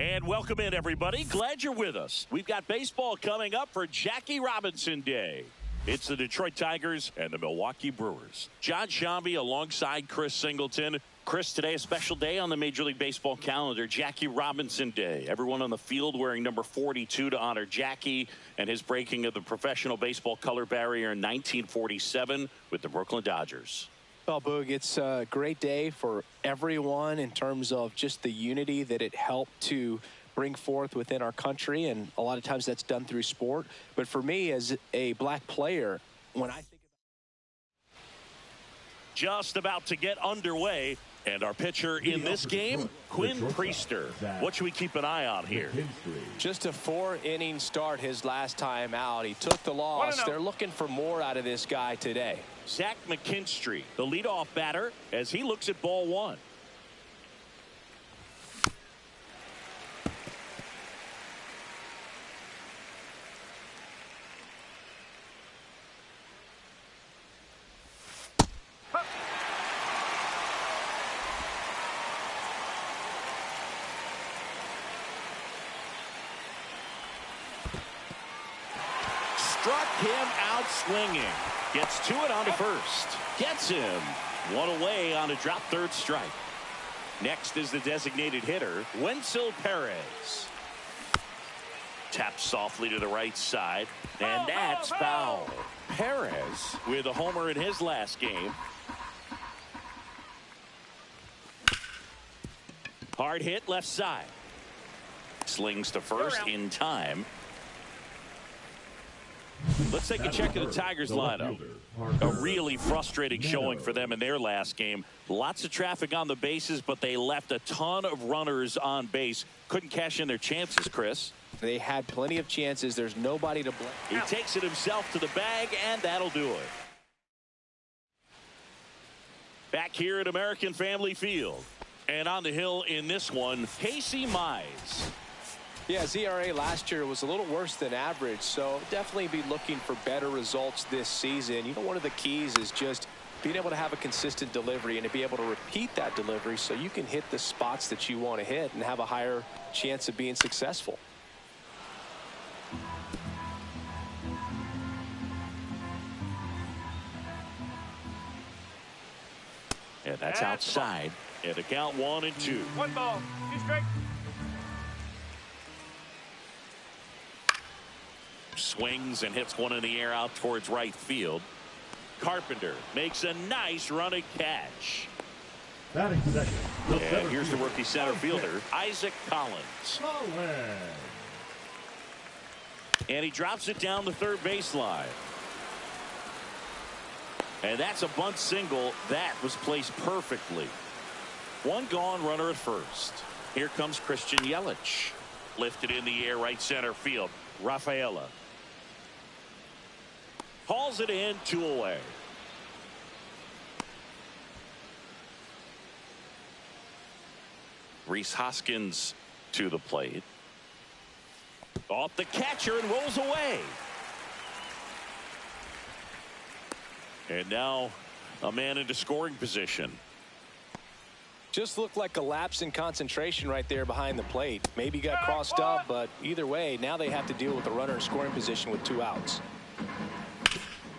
And welcome in, everybody. Glad you're with us. We've got baseball coming up for Jackie Robinson Day. It's the Detroit Tigers and the Milwaukee Brewers. John Shambi alongside Chris Singleton. Chris, today a special day on the Major League Baseball calendar, Jackie Robinson Day. Everyone on the field wearing number 42 to honor Jackie and his breaking of the professional baseball color barrier in 1947 with the Brooklyn Dodgers. Well, Boog, it's a great day for everyone in terms of just the unity that it helped to bring forth within our country, and a lot of times that's done through sport. But for me, as a black player, when I think just about to get underway, and our pitcher in this game, Quinn Priester. What should we keep an eye on here? Just a 4-inning start his last time out. He took the loss. They're looking for more out of this guy today. Zach McKinstry, the leadoff batter, as he looks at ball one. Struck him out swinging. Gets to it on to first. Gets him. One away on a drop third strike. Next is the designated hitter, Wenzel Perez. Taps softly to the right side. And that's foul. Perez with a homer in his last game. Hard hit left side. Slings to first in time. Let's take a check of the Tigers lineup. A really frustrating showing for them in their last game. Lots of traffic on the bases, but they left a ton of runners on base. Couldn't cash in their chances, Chris. They had plenty of chances. There's nobody to blame. He takes it himself to the bag, and that'll do it. Back here at American Family Field. And on the hill in this one, Casey Mize. Yeah, ZRA last year was a little worse than average, so definitely be looking for better results this season. You know, one of the keys is just being able to have a consistent delivery and to be able to repeat that delivery so you can hit the spots that you want to hit and have a higher chance of being successful. And that's outside. And a count 1-2. 1 ball, 2 strikes. Swings and hits one in the air out towards right field. Carpenter makes a nice running catch. Batting second. And here's the rookie center fielder, Isaac Collins. And he drops it down the third baseline. And that's a bunt single that was placed perfectly. One gone, runner at first. Here comes Christian Yelich. Lifted in the air, right center field. Rafaela hauls it in, 2 away. Rhys Hoskins to the plate. Off the catcher and rolls away. And now a man into scoring position. Just looked like a lapse in concentration right there behind the plate. Maybe got crossed up, but either way, now they have to deal with the runner in scoring position with 2 outs.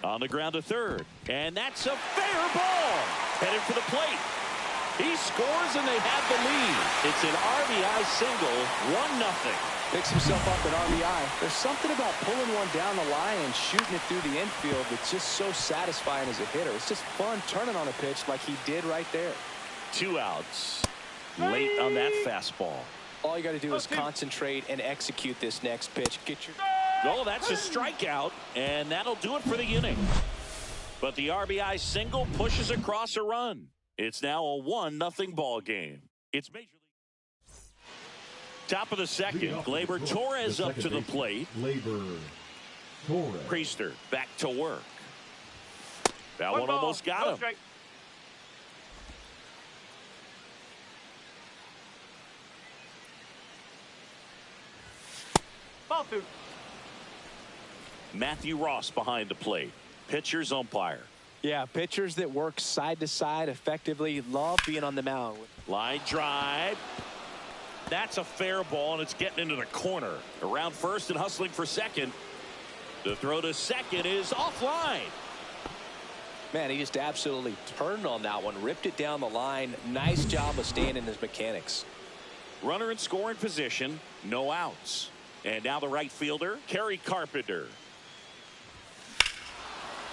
On the ground to third. And that's a fair ball. Headed for the plate. He scores and they have the lead. It's an RBI single, 1-0. Picks himself up at RBI. There's something about pulling one down the line and shooting it through the infield that's just so satisfying as a hitter. It's just fun turning on a pitch like he did right there. 2 outs. Late on that fastball. All you got to do is concentrate and execute this next pitch. Get your... Oh, that's a strikeout, and that'll do it for the inning. But the RBI single pushes across a run. It's now a 1-0 ball game. It's Major League. Top of the second, Gleyber Torres up to the plate. Priester back to work. That one almost got him. Ball 2. Matthew Ross behind the plate. Pitcher's umpire. Yeah, pitchers that work side to side effectively love being on the mound. Line drive. That's a fair ball, and it's getting into the corner. Around first and hustling for second. The throw to second is offline. Man, he just absolutely turned on that one, ripped it down the line. Nice job of staying in his mechanics. Runner in scoring position, no outs. And now the right fielder, Kerry Carpenter.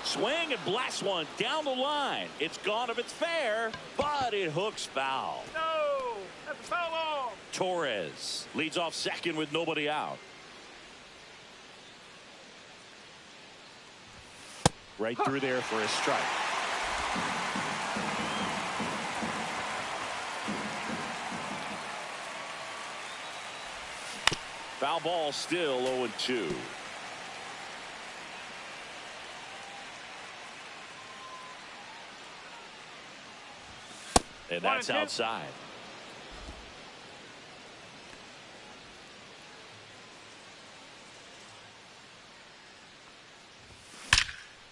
Swing and blast one down the line. It's gone if it's fair, but it hooks foul. No, that's a foul ball. Torres leads off second with nobody out. Right through there for a strike. Foul ball, still 0-2. And that's outside.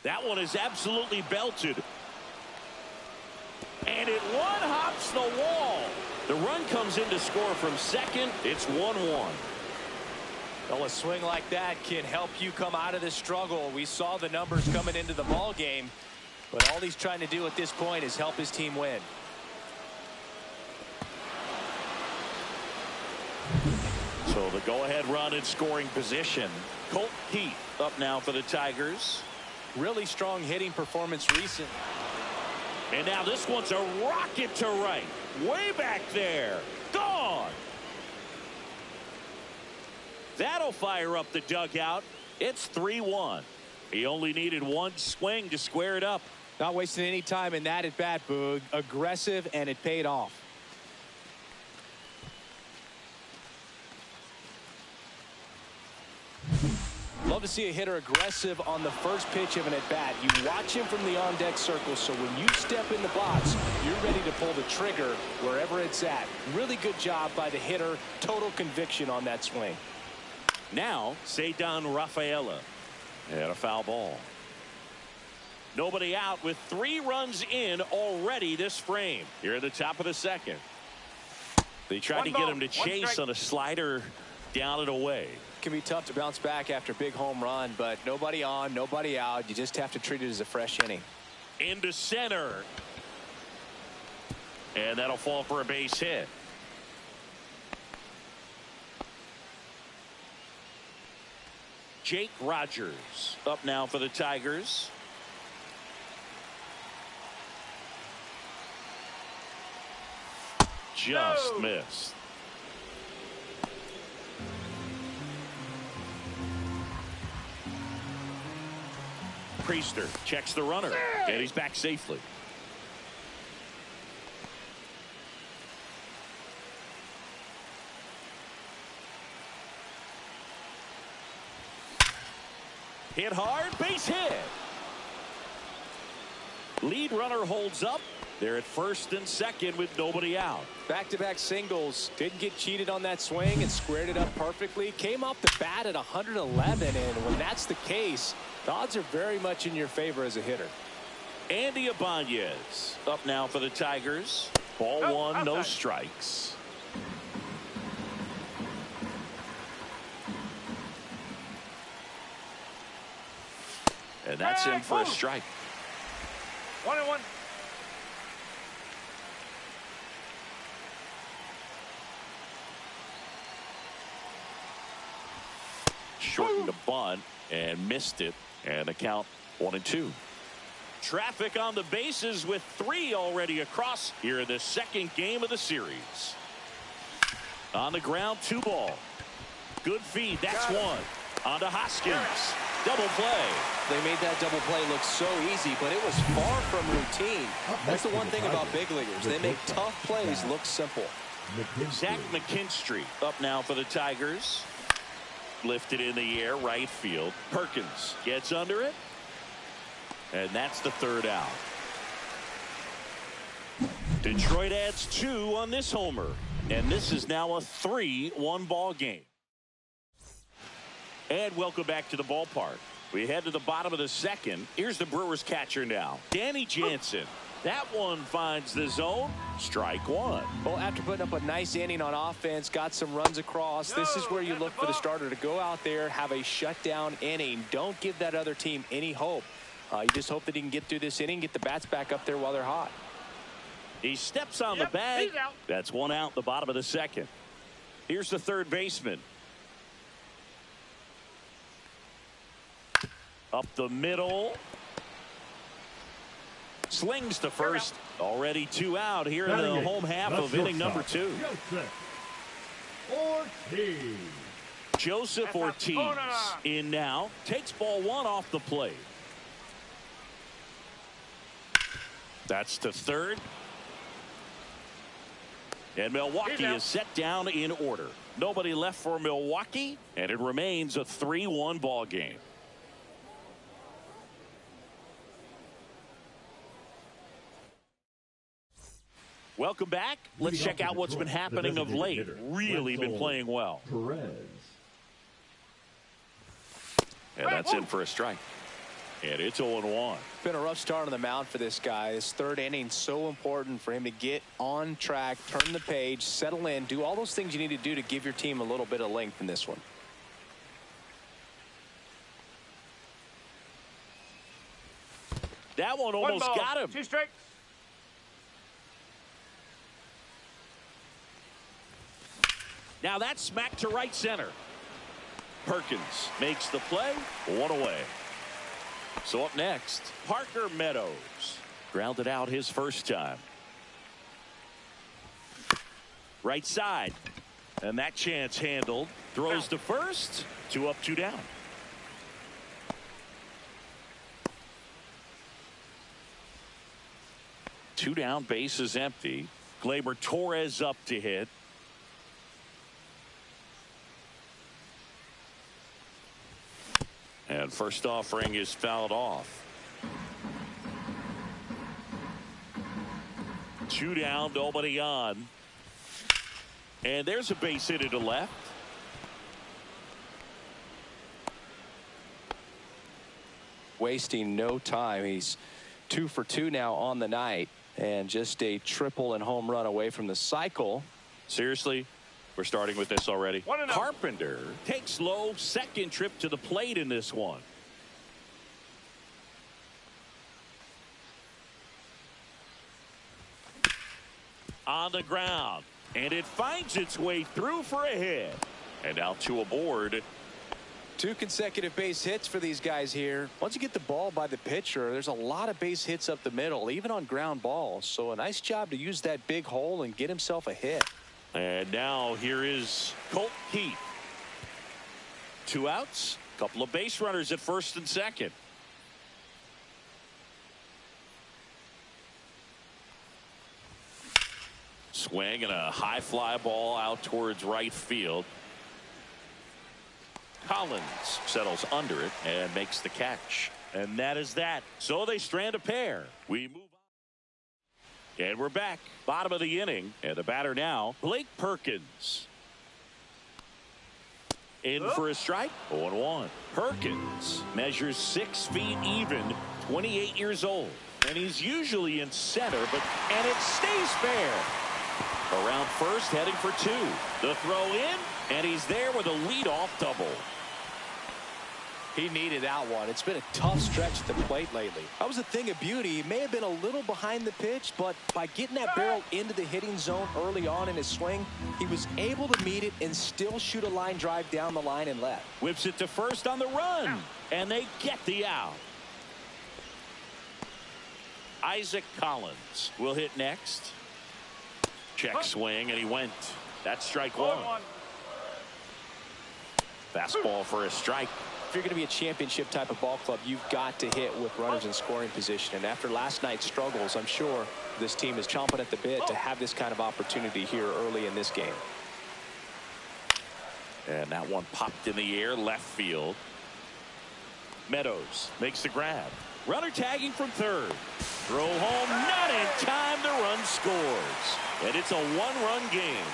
That one is absolutely belted. And it one-hops the wall. The run comes in to score from second. It's 1-1. Well, a swing like that can help you come out of this struggle. We saw the numbers coming into the ball game, but all he's trying to do at this point is help his team win. So the go-ahead run in scoring position. Colt Heath up now for the Tigers. Really strong hitting performance recent. And now this one's a rocket to right. Way back there. Gone. That'll fire up the dugout. It's 3-1. He only needed one swing to square it up. Not wasting any time in that at bat, Boog. Aggressive, and it paid off. Love to see a hitter aggressive on the first pitch of an at-bat. You watch him from the on-deck circle, so when you step in the box, you're ready to pull the trigger wherever it's at. Really good job by the hitter. Total conviction on that swing. Now, Ceddanne Rafaela. And a foul ball. Nobody out with 3 runs in already this frame. Here at the top of the second. They tried to get him to chase on a slider down and away. Can be tough to bounce back after a big home run, but nobody on, nobody out. You just have to treat it as a fresh inning. Into center. And that'll fall for a base hit. Jake Rogers up now for the Tigers. Just missed. Priester checks the runner, and he's back safely. Hit hard, base hit. Lead runner holds up. They're at first and second with nobody out. Back-to-back singles. Didn't get cheated on that swing and squared it up perfectly. Came off the bat at 111, and when that's the case, the odds are very much in your favor as a hitter. Andy Ibanez up now for the Tigers. Ball one, no strikes. And that's in for a strike. 1-1. Shortened the bunt and missed it, and the count 1-2. Traffic on the bases with 3 already across here in the second game of the series. On the ground, 2 ball. Good feed, that's 1. On to Hoskins. Double play. They made that double play look so easy, but it was far from routine. That's the one thing about big leaguers. They make tough plays look simple. Zach McKinstry up now for the Tigers. Lifted in the air, right field. Perkins gets under it. And that's the 3rd out. Detroit adds 2 on this homer. And this is now a 3-1 ball game. And welcome back to the ballpark. We head to the bottom of the second. Here's the Brewers catcher now, Danny Jansen. That one finds the zone. Strike one. Well, after putting up a nice inning on offense, got some runs across, this is where you look for the starter to go out there, have a shutdown inning. Don't give that other team any hope. You just hope that he can get through this inning, get the bats back up there while they're hot. He steps on the bag. That's one out, the bottom of the second. Here's the third baseman. Up the middle. Slings to first. Already 2 out here in the home half of inning number 2. Joseph Ortiz in now. Takes ball 1 off the plate. That's to third. And Milwaukee is set down in order. Nobody left for Milwaukee, and it remains a 3-1 ball game. Welcome back. Let's check out what's been happening of late. Really been playing well. And that's in for a strike. And it's 0-1. Been a rough start on the mound for this guy. His third inning, so important for him to get on track, turn the page, settle in, do all those things you need to do to give your team a little bit of length in this one. That one almost got him. 2 strikes. Now that's smacked to right center. Perkins makes the play. 1 away. So up next, Parker Meadows. Grounded out his first time. Right side. And that chance handled. Throws to first. 2 up, 2 down. Two down, base is empty. Gleyber Torres up to hit. And first offering is fouled off. 2 down, nobody on. And there's a base hit to left. Wasting no time. He's 2 for 2 now on the night, and just a triple and home run away from the cycle. Seriously? We're starting with this already. Carpenter takes low, second trip to the plate in this one. On the ground, and it finds its way through for a hit. And now 2 aboard. 2 consecutive base hits for these guys here. Once you get the ball by the pitcher, there's a lot of base hits up the middle, even on ground balls. So a nice job to use that big hole and get himself a hit. And now here is Colt Keith. 2 outs, couple of base runners at first and second. Swing and a high fly ball out towards right field. Collins settles under it and makes the catch. And that is that. So they strand a pair. We move on. And we're back. Bottom of the inning. And the batter now, Blake Perkins. In for a strike. 0-1. Perkins measures 6 feet even, 28 years old. And he's usually in center, and it stays fair. Around first, heading for 2. The throw in, and he's there with a leadoff double. He needed that one. It's been a tough stretch at the plate lately. That was a thing of beauty. He may have been a little behind the pitch, but by getting that barrel into the hitting zone early on in his swing, he was able to meet it and still shoot a line drive down the line and left. Whips it to first on the run, and they get the out. Isaac Collins will hit next. Check swing, and he went. That's strike 1. Fastball for a strike. If you're going to be a championship type of ball club, you've got to hit with runners in scoring position. And after last night's struggles, I'm sure this team is chomping at the bit to have this kind of opportunity here early in this game. And that one popped in the air, left field. Meadows makes the grab. Runner tagging from third. Throw home, not in time. The run scores. And it's a 1-run game.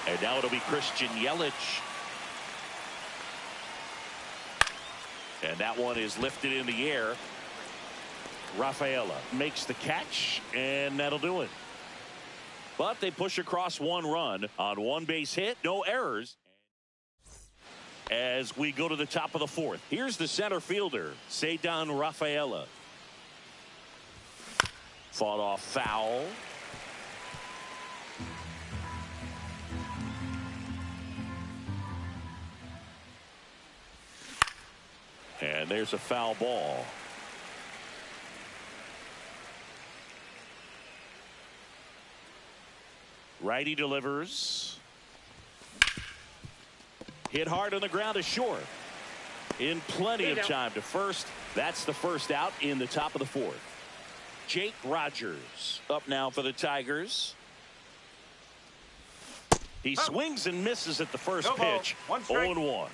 And now it'll be Christian Yelich. And that one is lifted in the air. Rafaela makes the catch, and that'll do it. But they push across 1 run on 1 base hit, no errors. As we go to the top of the 4th, here's the center fielder, Ceddanne Rafaela. Fought off foul. And there's a foul ball. Righty delivers. Hit hard on the ground is short. In plenty of time to first. That's the first out in the top of the 4th. Jake Rogers up now for the Tigers. He swings and misses at the first pitch. 0-1.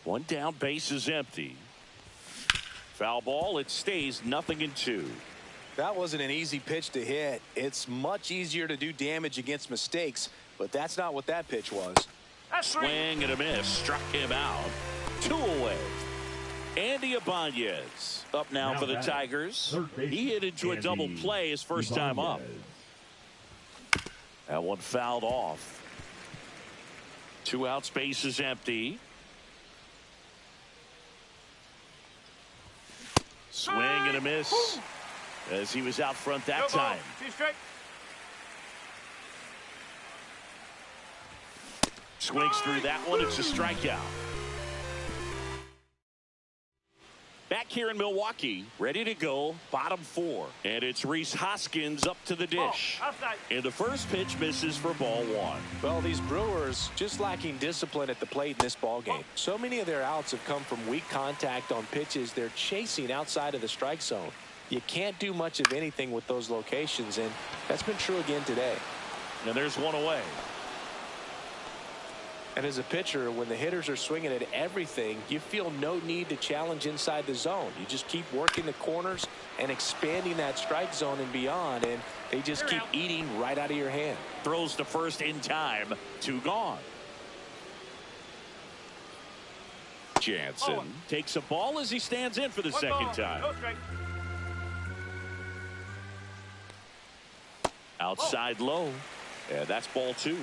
One down, base is empty. Foul ball, it stays 0-2. That wasn't an easy pitch to hit. It's much easier to do damage against mistakes, but that's not what that pitch was. Swing and a miss, struck him out. 2 away. Andy Ibanez up now for the Tigers. He hit into a double play his first time up. That one fouled off. 2 outs, base is empty. Swing and a miss as he was out front that time. Swings through that one. It's a strikeout. Back here in Milwaukee, ready to go, bottom 4. And it's Rhys Hoskins up to the dish. And the first pitch misses for ball 1. Well, these Brewers just lacking discipline at the plate in this ball game. So many of their outs have come from weak contact on pitches they're chasing outside of the strike zone. You can't do much of anything with those locations, and that's been true again today. And there's 1 away. And as a pitcher, when the hitters are swinging at everything, you feel no need to challenge inside the zone. You just keep working the corners and expanding that strike zone and beyond, and they just keep eating right out of your hand. Throws to first in time. 2 gone. Jansen takes a ball as he stands in for the second time. Outside low. And that's ball 2.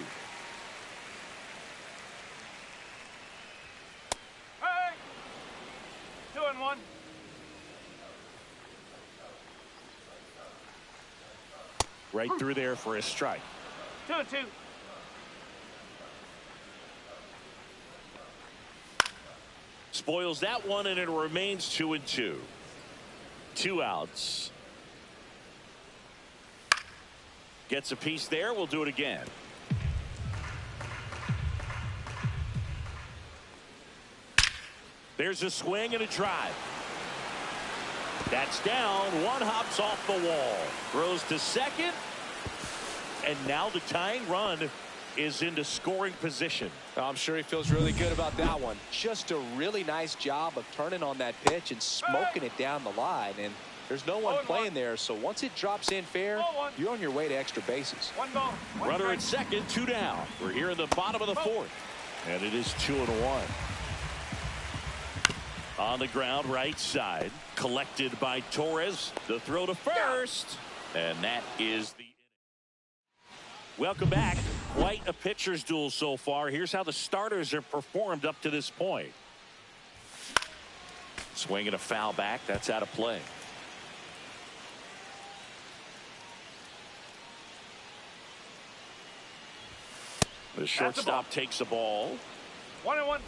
Right through there for a strike. 2-2. Spoils that one, and it remains 2-2. 2 outs. Gets a piece there. We'll do it again. There's a swing and a drive. That's down. 1 hops off the wall. Throws to second. And now the tying run is into scoring position. I'm sure he feels really good about that one. Just a really nice job of turning on that pitch and smoking it down the line. And there's no one playing there, so once it drops in fair, you're on your way to extra bases. Runner at second, 2 down. We're here in the bottom of the 4th. And it is 2-1. On the ground, right side. Collected by Torres. The throw to first. And that is the... Welcome back. Quite a pitcher's duel so far. Here's how the starters have performed up to this point. Swing and a foul back. That's out of play. The shortstop takes the ball. 1-1.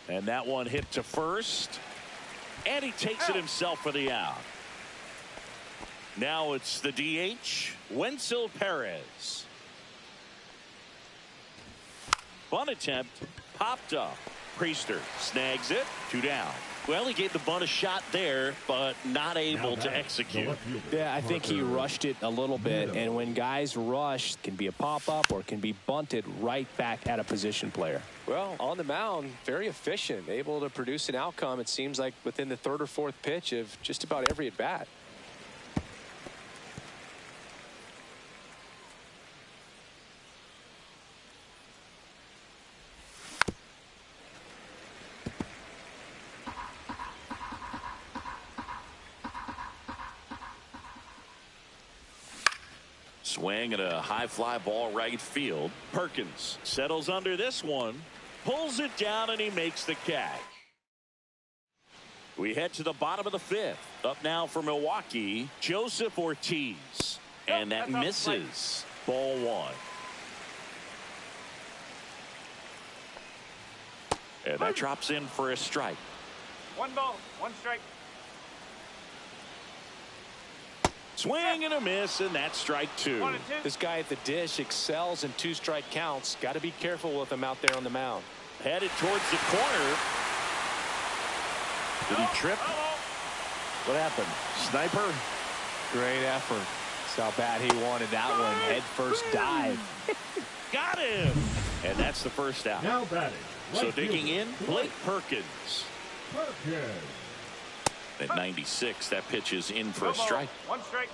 And that one hit to first. And he takes it himself for the out. Now it's the DH, Wenzel Perez. Bunt attempt, popped up. Priester snags it, 2 down. Well, he gave the bunt a shot there, but not able to execute. Yeah, I think he rushed it a little bit, and when guys rush, it can be a pop-up or it can be bunted right back at a position player. Well, on the mound, very efficient, able to produce an outcome, it seems like, within the third or fourth pitch of just about every at-bat. Swing and a high fly ball right field. Perkins settles under this one, pulls it down, and he makes the catch. We head to the bottom of the fifth. Up now for Milwaukee, Joseph Ortiz. And that misses. Ball one. And that drops in for a strike. 1 ball, 1 strike. Swing and a miss, and that's strike 2. 1 and 2. This guy at the dish excels in 2-strike counts. Got to be careful with him out there on the mound. Headed towards the corner. Did he trip? What happened? Sniper? Great effort. That's how bad he wanted that one. Head first dive. Got him. And that's the first out. Now batting. So digging in, Blake Perkins. Perkins. At 96, that pitch is in for a strike. 1 strike.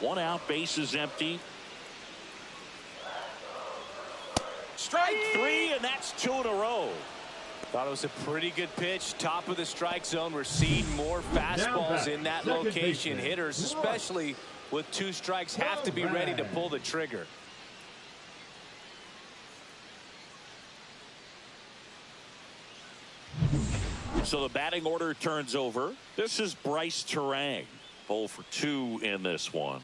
One out, bases empty. Strike 3, and that's 2 in a row. Thought it was a pretty good pitch. Top of the strike zone. We're seeing more fastballs in that location. Hitters, especially with 2 strikes, have to be ready to pull the trigger. So the batting order turns over. This is Bryce Terang. 0 for 2 in this one.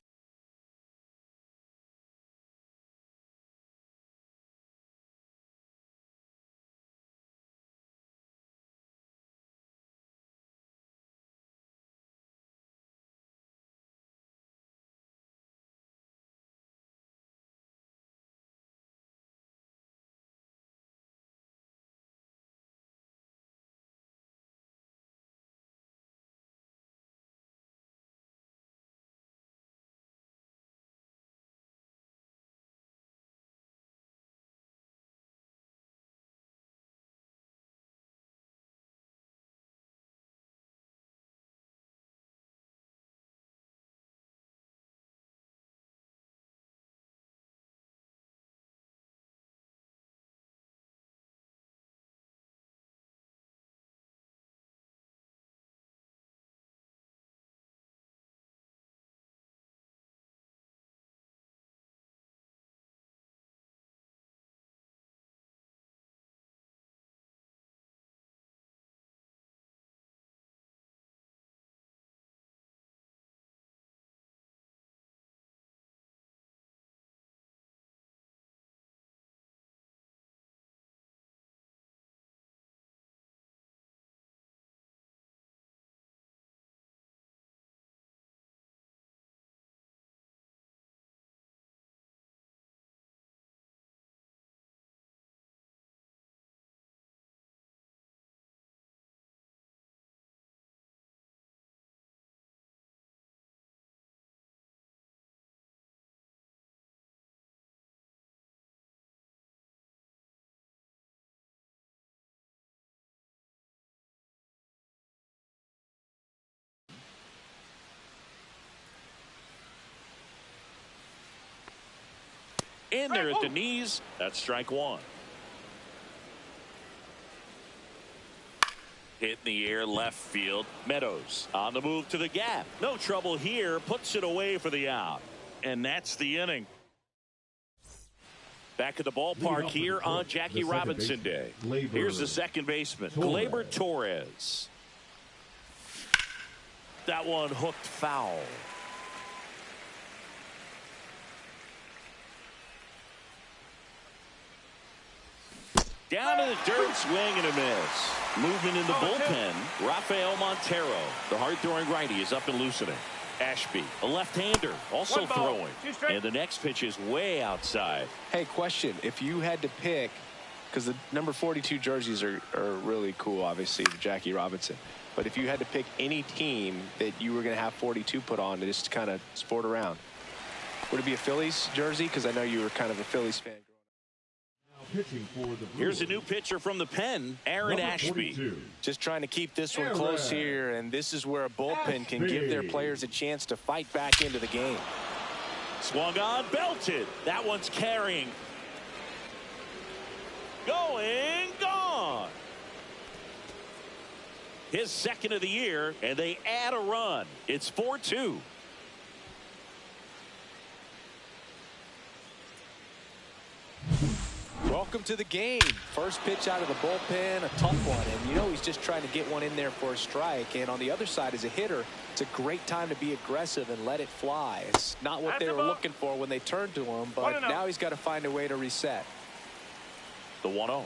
In there at the knees. That's strike 1. Hit in the air left field. Meadows on the move to the gap. No trouble here. Puts it away for the out. And that's the inning. Back at the ballpark here on Jackie Robinson Day. Here's the second baseman, Gleyber Torres. That one hooked foul. Down to the dirt, swing and a miss. Movement in the bullpen. Rafael Montero, the hard-throwing righty, is up and loosening. Ashby, a left-hander, also One ball, throwing. 2 strikes. And the next pitch is way outside. Hey, question. If you had to pick, because the number 42 jerseys are really cool, obviously, for Jackie Robinson. But if you had to pick any team that you were going to have 42 put on to just kind of sport around, would it be a Phillies jersey? Because I know you were kind of a Phillies fan. Pitching for the Here's a new pitcher from the pen, Aaron Ashby. Just trying to keep this one close here, and this is where a bullpen can give their players a chance to fight back into the game. Swung on, belted. That one's carrying. Going, gone. His second of the year, and they add a run. It's 4-2. Welcome to the game. First pitch out of the bullpen, a tough one, and you know he's just trying to get one in there for a strike. And on the other side, as a hitter, it's a great time to be aggressive and let it fly. It's not what they were looking for when they turned to him, but now he's got to find a way to reset. The 1-0.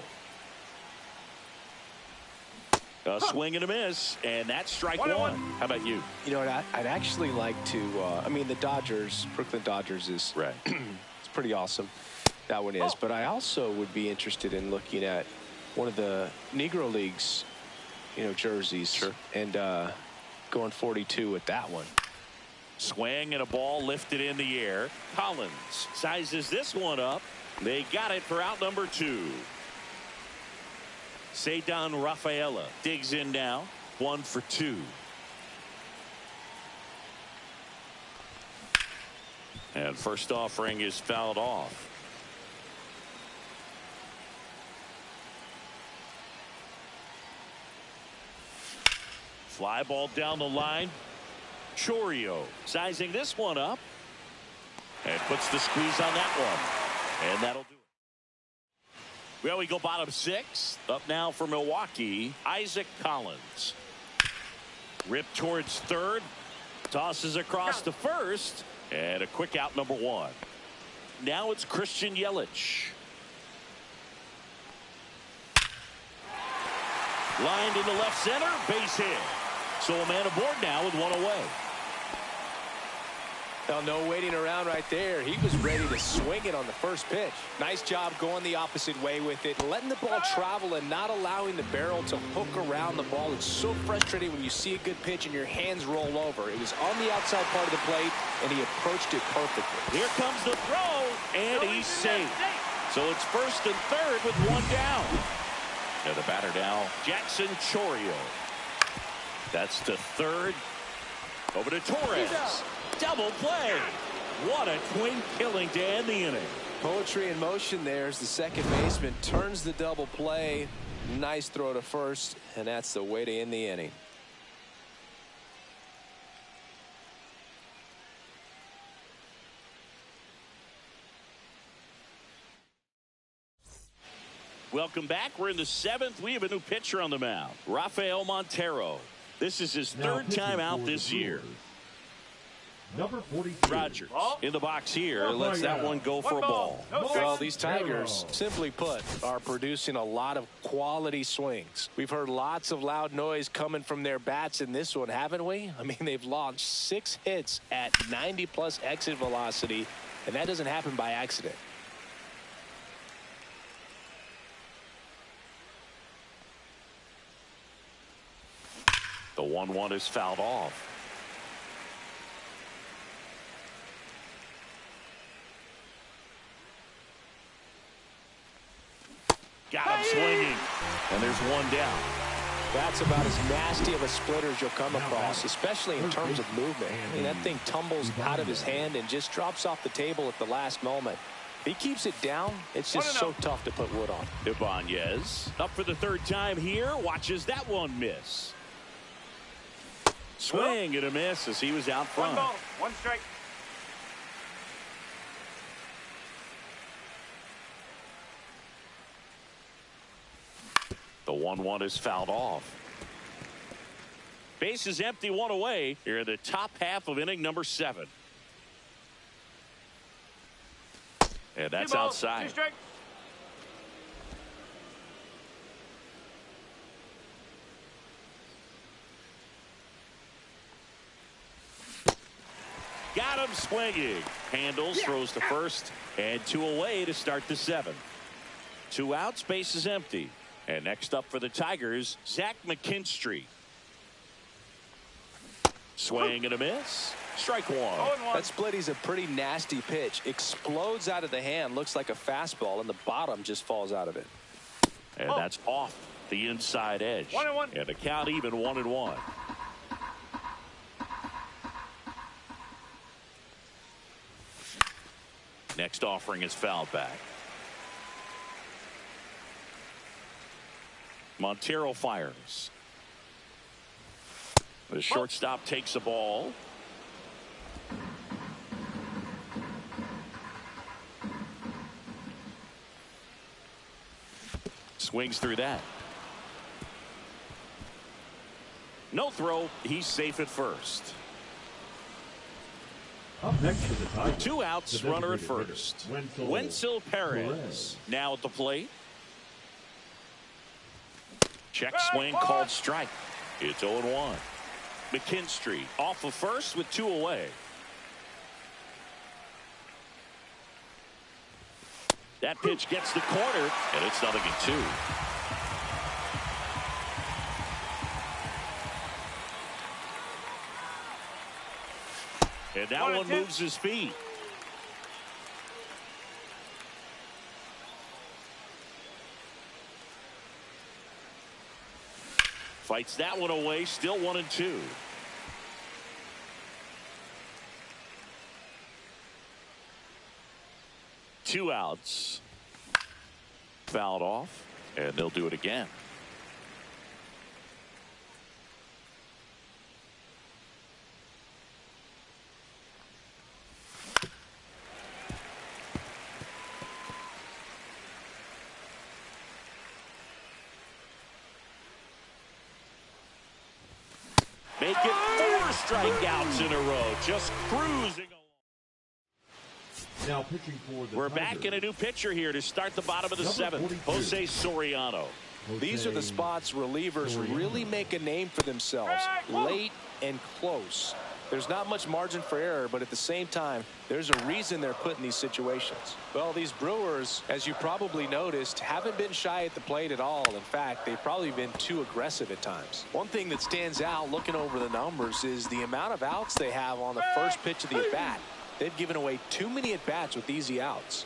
A swing and a miss, and that's strike one. How about you? You know what, I'd actually like to, I mean, the Dodgers, Brooklyn Dodgers is right. It's pretty awesome. That one is, but I also would be interested in looking at one of the Negro Leagues, you know, jerseys. Sure. And going 42 with that one. Swing and a ball lifted in the air. Collins sizes this one up. They got it for out number 2. Ceddanne Rafaela digs in now. 1 for 2. And first offering is fouled off. Fly ball down the line. Chourio sizing this one up. And puts the squeeze on that one. And that'll do it. Well, we go bottom 6. Up now for Milwaukee, Isaac Collins. Ripped towards third. Tosses across to first. And a quick out number 1. Now it's Christian Yelich. Lined into left center. Base hit. So a man aboard now with 1 away. Well, no waiting around right there. He was ready to swing it on the first pitch. Nice job going the opposite way with it, letting the ball travel and not allowing the barrel to hook around the ball. It's so frustrating when you see a good pitch and your hands roll over. It was on the outside part of the plate, and he approached it perfectly. Here comes the throw, and he's safe. So it's first and third with 1 down. And the batter now, Jackson Chourio. That's to third. Over to Torres. Double play. What a twin killing to end the inning. Poetry in motion there as the second baseman turns the double play. Nice throw to first, and that's the way to end the inning. Welcome back. We're in the 7th. We have a new pitcher on the mound, Rafael Montero. This is his third time out this year. Number 42. Rogers in the box here. Lets that one go for a ball. Well, these Tigers, simply put, are producing a lot of quality swings. We've heard lots of loud noise coming from their bats in this one, haven't we? I mean, they've launched 6 hits at 90+ exit velocity, and that doesn't happen by accident. The 1-1 is fouled off. Got him swinging. And there's 1 down. That's about as nasty of a splitter as you'll come across, especially in terms of movement. I mean, that thing tumbles out of his hand and just drops off the table at the last moment. If he keeps it down, it's just so tough to put wood on. Ibanez up for the 3rd time here. Watches that one miss. Swing and a miss as he was out front. 1 ball, 1 strike. The 1-1 is fouled off. Base is empty, 1 away here in the top half of inning number 7. And that's 2 balls, outside. 2 strikes. Got him swinging. Handles, throws to first, and 2 away to start the 7th. 2 outs, base is empty. And next up for the Tigers, Zach McKinstry. Swing and a miss. Strike 1. That splitty's a pretty nasty pitch. Explodes out of the hand. Looks like a fastball, and the bottom just falls out of it. And that's off the inside edge. 1-1. And the count even 1-1. Next offering is fouled back. Montero fires. The shortstop takes the ball. Swings through that. No throw. He's safe at first. Up next to the Tigers, 2 outs, the runner at designated first. hitter, Wenzel Perez now at the plate. Check swing called strike. It's 0-1. McKinstry off of first with 2 away. That pitch gets the corner, and it's 0-2. And that one moves his feet. Fights that one away, still 1-2. Two outs. Fouled off, and they'll do it again. Make it 4 strikeouts in a row, just cruising along. Now pitching for the We're Tigers, back in a new pitcher here to start the bottom of the 7th. Jose Soriano. These are the spots relievers really make a name for themselves, late and close. There's not much margin for error, but at the same time, there's a reason they're put in these situations. Well, these Brewers, as you probably noticed, haven't been shy at the plate at all. In fact, they've probably been too aggressive at times. One thing that stands out looking over the numbers is the amount of outs they have on the first pitch of the at-bat. They've given away too many at-bats with easy outs.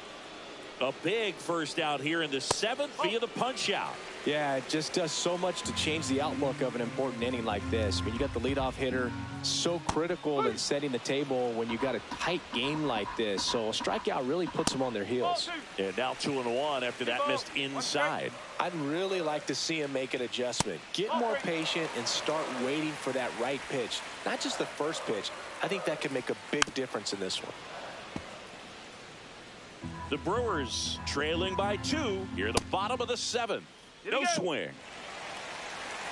A big first out here in the 7th via the punch out. Yeah, it just does so much to change the outlook of an important inning like this. I mean, you got the leadoff hitter, so critical in setting the table when you got a tight game like this. So a strikeout really puts them on their heels. And now 2-1 after that missed inside. I'd really like to see him make an adjustment. Get more patient and start waiting for that right pitch. Not just the first pitch. I think that could make a big difference in this one. The Brewers trailing by 2 here at the bottom of the 7th. No swing.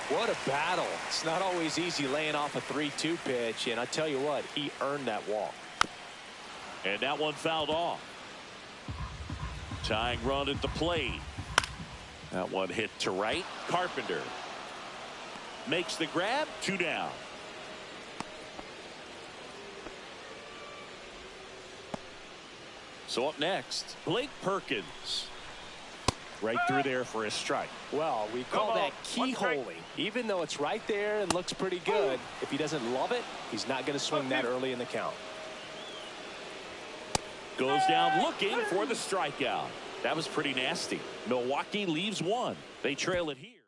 What a battle. It's not always easy laying off a 3-2 pitch, and I tell you what, he earned that walk. And that one fouled off. Tying run at the plate. That one hit to right. Carpenter makes the grab. 2 down. So up next, Blake Perkins. Right through there for a strike. Well, we call that keyholing. Even though it's right there and looks pretty good, if he doesn't love it, he's not going to swing that early in the count. Goes down looking for the strikeout. That was pretty nasty. Milwaukee leaves 1. They trail it here.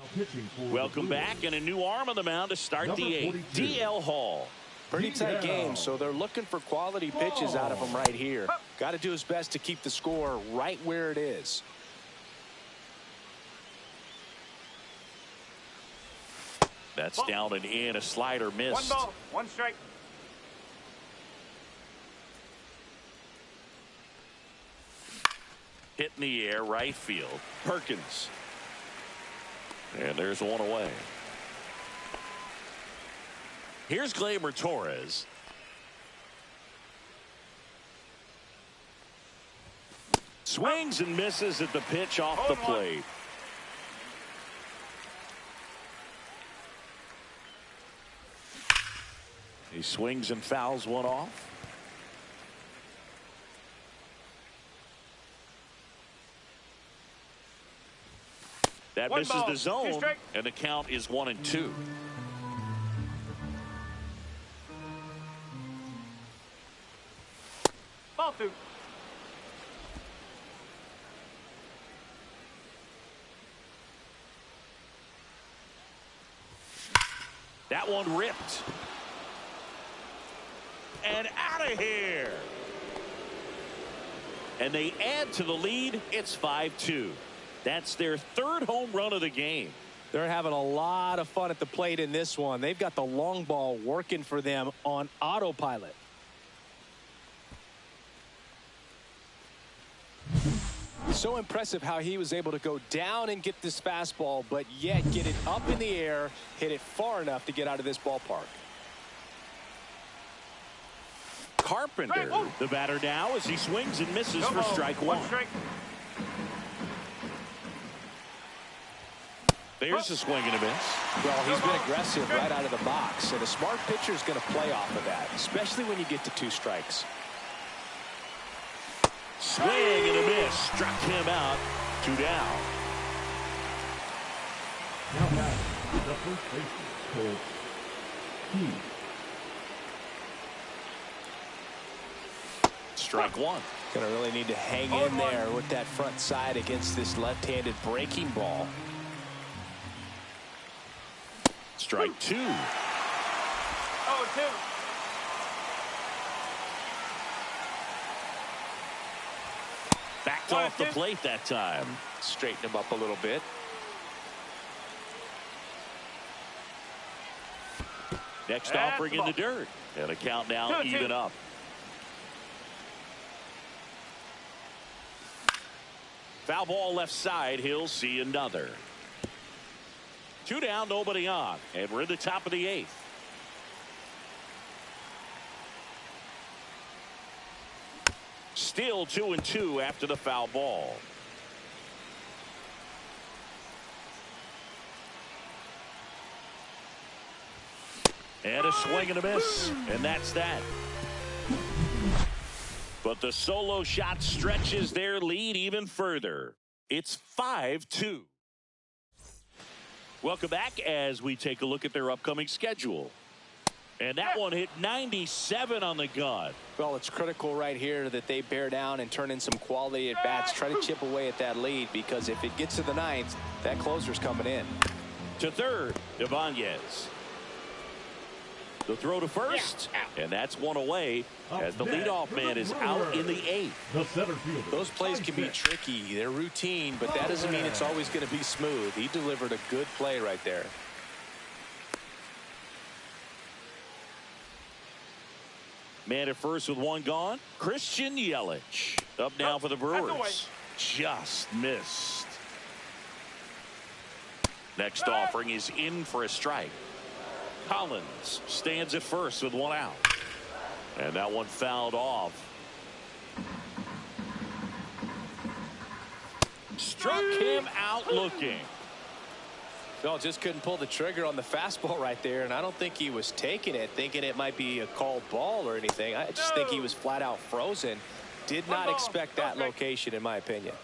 now pitching for the Welcome Brewers, back, and a new arm on the mound to start Number the 8th. 42. D.L. Pretty tight game, so they're looking for quality pitches out of him right here. Got to do his best to keep the score right where it is. That's down and in. A slider missed. 1 ball, 1 strike. Hit in the air, right field. Perkins. And there's 1 away. Here's Gleyber Torres. Swings and misses at the pitch off the plate. He swings and fouls one off. That One misses ball, the 2 zone, strike. and the count is 1-2. Ball 2. That one ripped. And out of here. And they add to the lead. It's 5-2. That's their 3rd home run of the game. They're having a lot of fun at the plate in this one. They've got the long ball working for them on autopilot. So impressive how he was able to go down and get this fastball, but yet get it up in the air, hit it far enough to get out of this ballpark. Carpenter, the batter now, as he swings and misses for strike 1. Strike. There's a swing and a miss. Well, he's been aggressive right out of the box, and a smart pitcher is going to play off of that, especially when you get to 2 strikes. Swing and a miss. Struck him out. 2 down. Now back, the first baseman, Cole Key. Strike 1. Going to really need to hang in there with that front side against this left-handed breaking ball. Strike 2. 0-2. Backed off the plate that time. Straighten him up a little bit. Next offering in the dirt. And a count now even up. Foul ball left side. He'll see another. 2 down, nobody on. And we're in the top of the 8th. Still 2-2 after the foul ball. And a swing and a miss. And that's that. But the solo shot stretches their lead even further. It's 5-2. Welcome back as we take a look at their upcoming schedule. And that one hit 97 on the gun. Well, it's critical right here that they bear down and turn in some quality at bats. Try to chip away at that lead, because if it gets to the 9th, that closer's coming in. To third, Ibanez. The throw to first, and that's one away as the leadoff man is out in the 8th. The center fielder. Those plays can be tricky. They're routine, but that doesn't mean it's always going to be smooth. He delivered a good play right there. Man at first with 1 gone. Christian Yelich up now for the Brewers. Just missed. Next offering is in for a strike. Collins stands at first with 1 out. And that one fouled off. Struck him out looking. Well, just couldn't pull the trigger on the fastball right there, and I don't think he was taking it, thinking it might be a called ball or anything. I just think he was flat out frozen. Did not expect that location, in my opinion.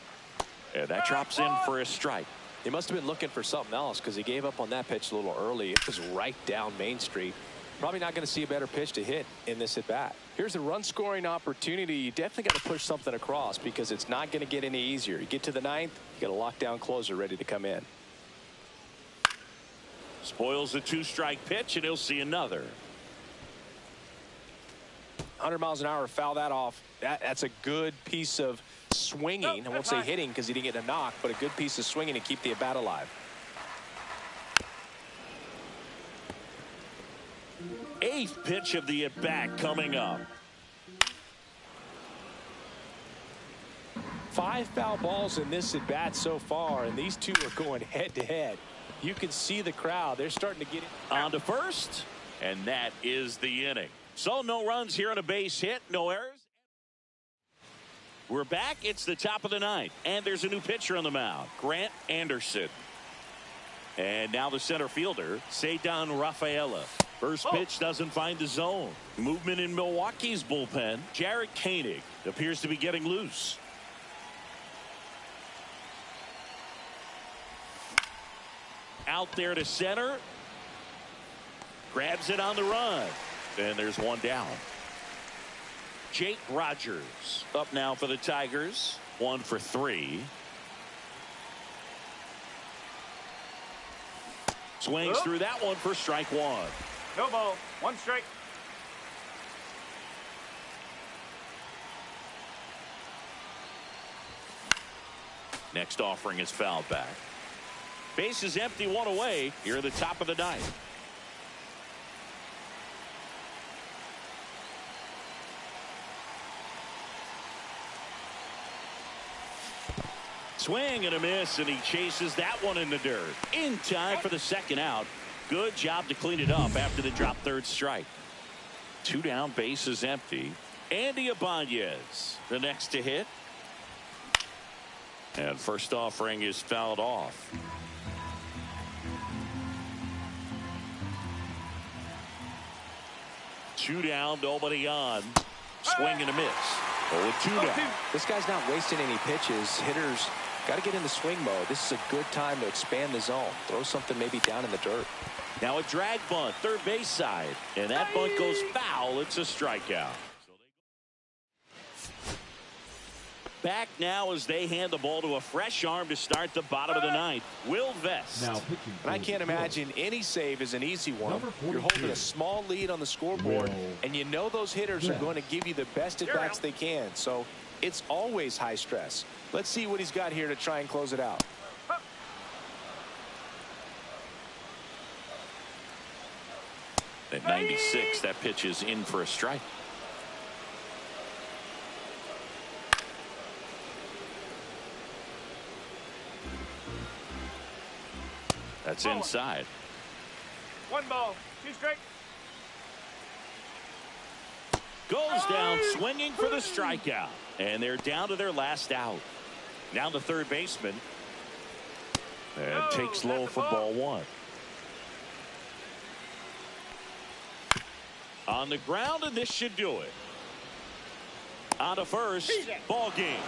And that drops in for a strike. He must have been looking for something else, because he gave up on that pitch a little early. It was right down Main Street. Probably not going to see a better pitch to hit in this at bat. Here's a run scoring opportunity. You definitely got to push something across, because it's not going to get any easier. You get to the 9th, you got a lockdown closer ready to come in. Spoils the 2-strike pitch, and he'll see another. 100 miles an hour, foul that off. That's a good piece of swinging. I won't say hitting, because he didn't get a knock, but a good piece of swinging to keep the at bat alive. 8th pitch of the at bat coming up. 5 foul balls in this at bat so far, and these two are going head to head. You can see the crowd. They're starting to get it. On to first, and that is the inning. So no runs here on a base hit, no errors. We're back. It's the top of the 9th, and there's a new pitcher on the mound, Grant Anderson. And now the center fielder, Ceddanne Rafaela. First pitch doesn't find the zone. Movement in Milwaukee's bullpen. Jarred Koenig appears to be getting loose. Out there to center. Grabs it on the run. And there's one down. Jake Rogers up now for the Tigers. 1 for 3. Swings through that one for strike 1. No ball. 1 strike. Next offering is fouled back. Base is empty, 1 away here at the top of the 9th. Swing and a miss, and he chases that one in the dirt. In time for the second out. Good job to clean it up after the drop third strike. 2 down, base is empty. Andy Ibanez, the next to hit. And first offering is fouled off. Two down, nobody on. Swing and a miss. 0-2 now. This guy's not wasting any pitches. Hitters got to get into swing mode. This is a good time to expand the zone. Throw something maybe down in the dirt. Now a drag bunt, third base side. And that bunt goes foul. It's a strikeout. Back now as they hand the ball to a fresh arm to start the bottom of the 9th. Will Vest. Now pitching. And I can't imagine any save is an easy one. You're holding a small lead on the scoreboard, and you know those hitters are going to give you the best at bats they can. So it's always high stress. Let's see what he's got here to try and close it out. At 96, that pitch is in for a strike. That's inside. 1 ball. 2 strike. Goes down swinging for the strikeout. And they're down to their last out. Now the third baseman. And takes low for ball 1. On the ground, and this should do it. On to first, ball game.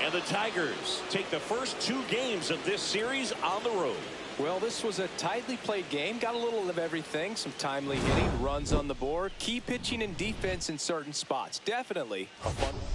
And the Tigers take the first 2 games of this series on the road. Well, this was a tightly played game. Got a little of everything. Some timely hitting, runs on the board, key pitching and defense in certain spots. Definitely a fun one.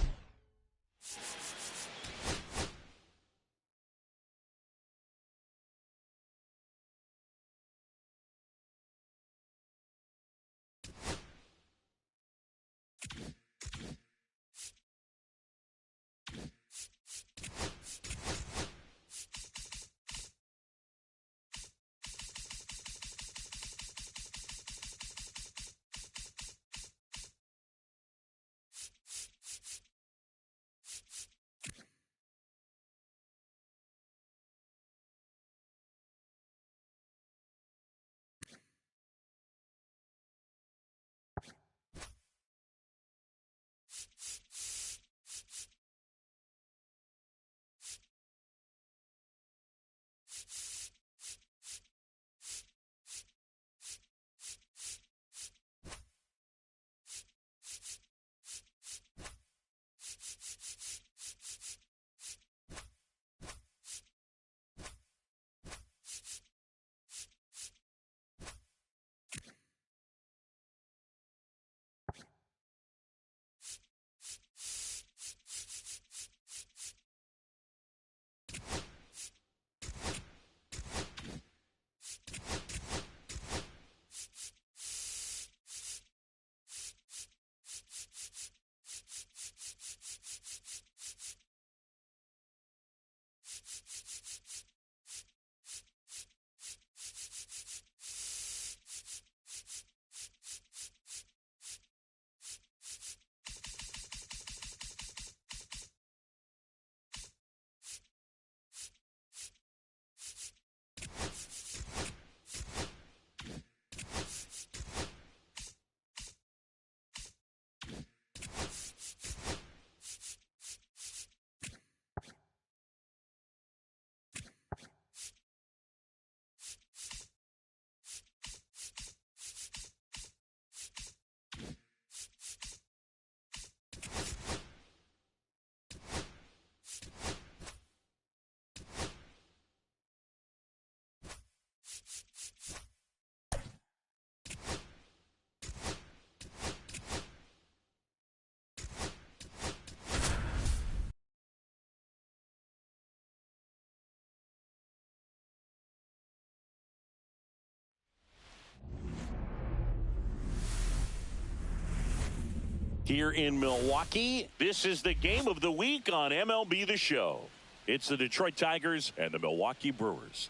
Here in Milwaukee, this is the game of the week on MLB The Show. It's the Detroit Tigers and the Milwaukee Brewers.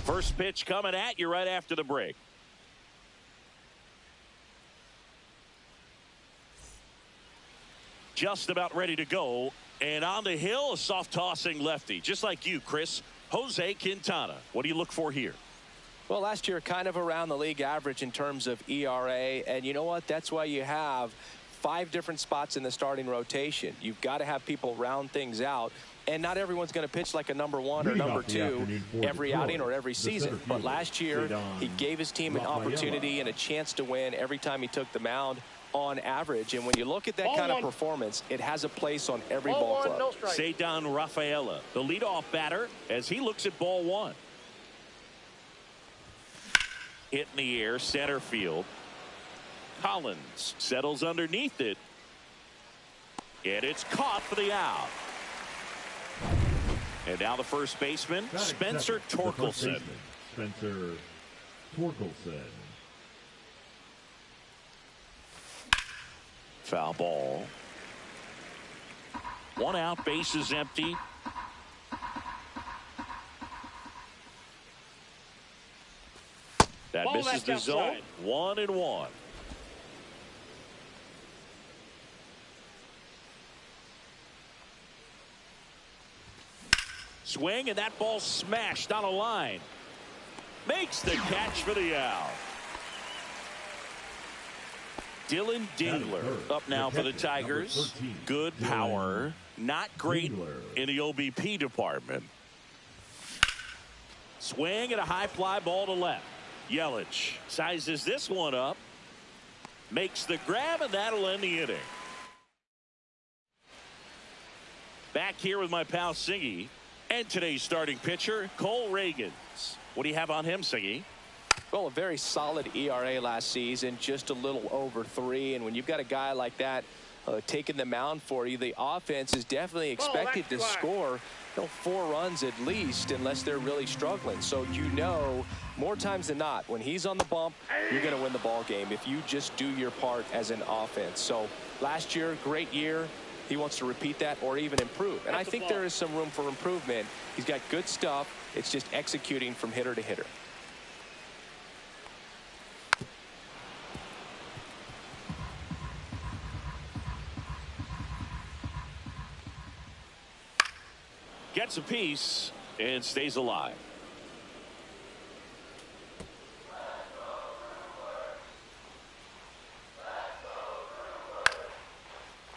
First pitch coming at you right after the break. Just about ready to go. And on the hill, a soft tossing lefty. Just like you, Chris. Jose Quintana. What do you look for here? Well, last year, kind of around the league average in terms of ERA. And you know what? That's why you have 5 different spots in the starting rotation. You've got to have people round things out. And not everyone's going to pitch like a number 1 or number 2 every outing or every season. But last year, he gave his team an opportunity and a chance to win every time he took the mound on average. And when you look at that kind of performance, it has a place on every ball club. No strike. Cedar Rafaela, the leadoff batter, as he looks at ball 1. Hit in the air, center field. Collins settles underneath it. And it's caught for the out. And now the first baseman, Spencer Torkelson. Spencer Torkelson. Foul ball. 1 out, base is empty. That misses the zone. 1-1. Swing, and that ball smashed on a line. Makes the catch for the out. Dylan Dingler up now for the Tigers. Good power. Not great in the OBP department. Swing and a high fly ball to left. Yelich sizes this one up. Makes the grab, and that'll end the inning. Back here with my pal Singy. And today's starting pitcher, Cole Ragans. What do you have on him, Singy? Well, a very solid ERA last season, just a little over 3. And when you've got a guy like that taking the mound for you, the offense is definitely expected to score 4 runs at least, unless they're really struggling. So more times than not, when he's on the bump, you're going to win the ball game if you just do your part as an offense. So last year, great year. He wants to repeat that or even improve. And I think there is some room for improvement. He's got good stuff. It's just executing from hitter to hitter. Gets a piece and stays alive.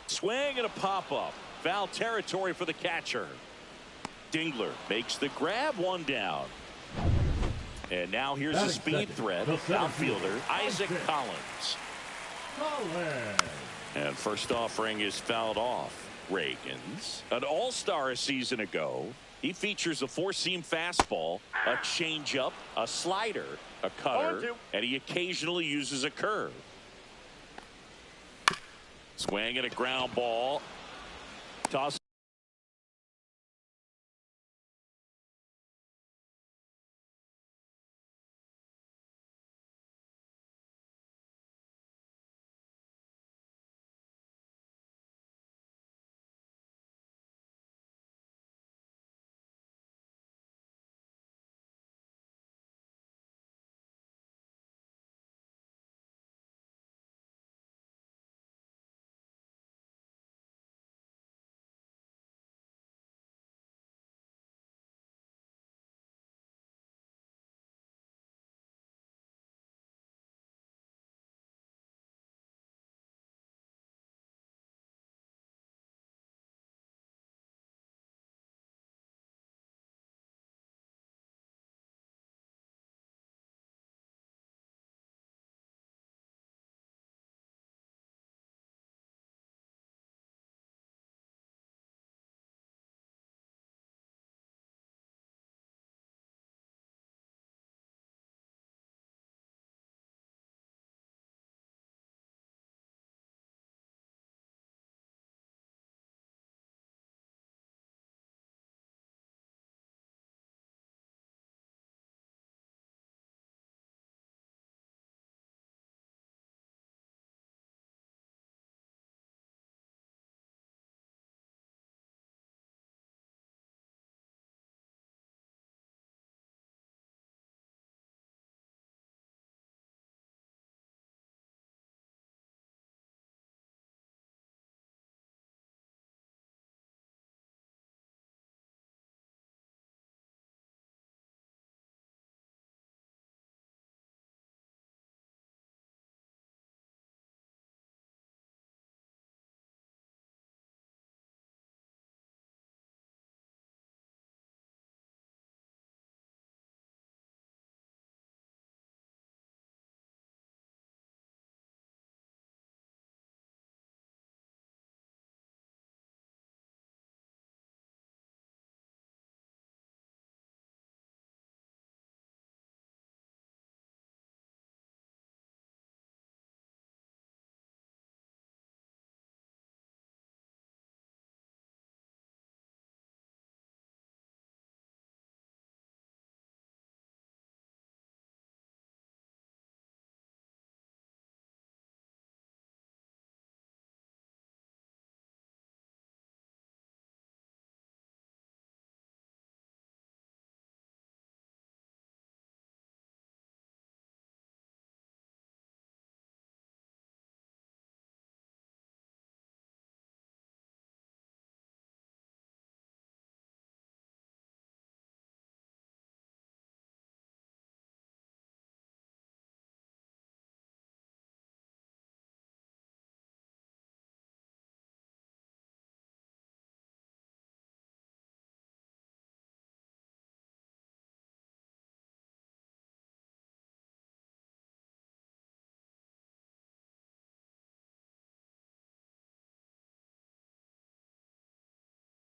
Swing and a pop-up. Foul territory for the catcher. Dingler makes the grab, 1 down. And now here's a speed threat. Outfielder Isaac Collins. And first offering is fouled off. Ragans, an all-star a season ago. He features a 4-seam fastball, a changeup, a slider, a cutter, and he occasionally uses a curve. Swing and a ground ball. Toss.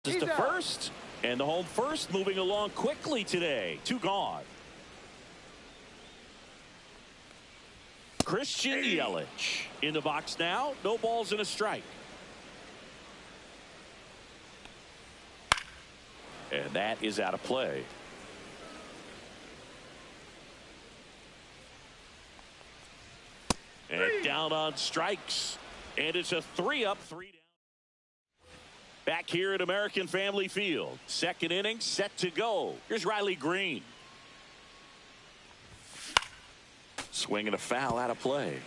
Just to first, and the home first moving along quickly today. 2 gone. Christian Yelich in the box now. No balls and a strike. And that is out of play. And down on strikes. And it's a 3-up, 3 down. Back here at American Family Field. Second inning set to go. Here's Riley Green. Swing and a foul out of play.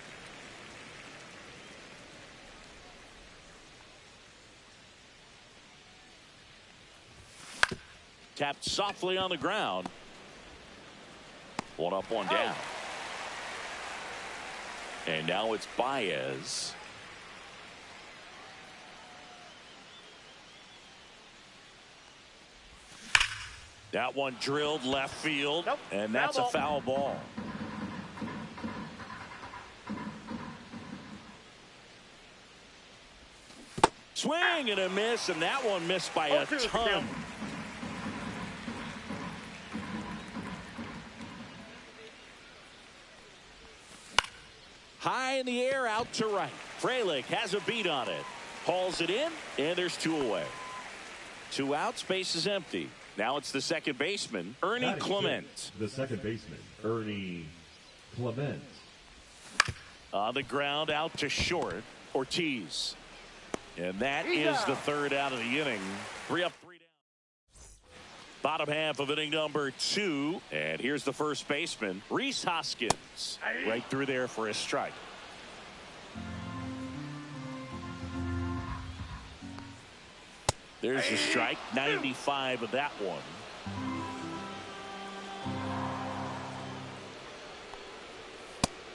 Tapped softly on the ground. 1 up, 1 down. And now it's Baez. That one drilled left field. Nope. And that's a foul ball. Swing and a miss, and that one missed by a ton. High in the air, out to right. Frelick has a beat on it. Hauls it in, and there's 2 away. 2 outs, base is empty. Now it's the second baseman, Ernie Clement. The second baseman, Ernie Clement. On the ground, out to short, Ortiz. And that is the 3rd out of the inning. 3 up, 3 down. Bottom half of inning number 2. And here's the first baseman, Rhys Hoskins. Right through there for a strike. There's the strike, 95 of that one.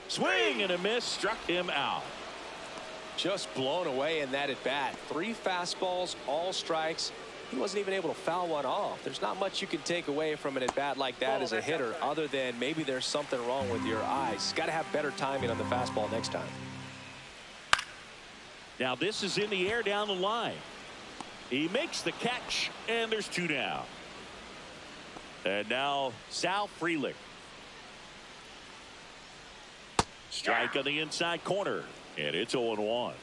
Swing and a miss, struck him out. Just blown away in that at bat. 3 fastballs, all strikes. He wasn't even able to foul one off. There's not much you can take away from an at bat like that as a hitter, other than maybe there's something wrong with your eyes. Got to have better timing on the fastball next time. Now this is in the air down the line. He makes the catch, and there's 2 down. And now Sal Frelick. Strike on the inside corner, and it's 0-1.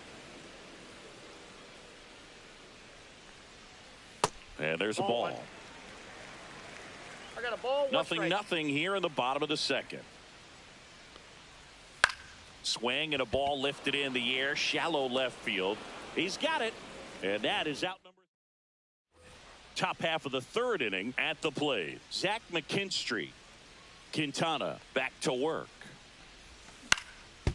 And there's a ball. I got a ball. Nothing here in the bottom of the second. Swing and a ball lifted in the air, shallow left field. He's got it, and that is out number. Top half of the 3rd inning at the plate. Zach McKinstry. Quintana back to work.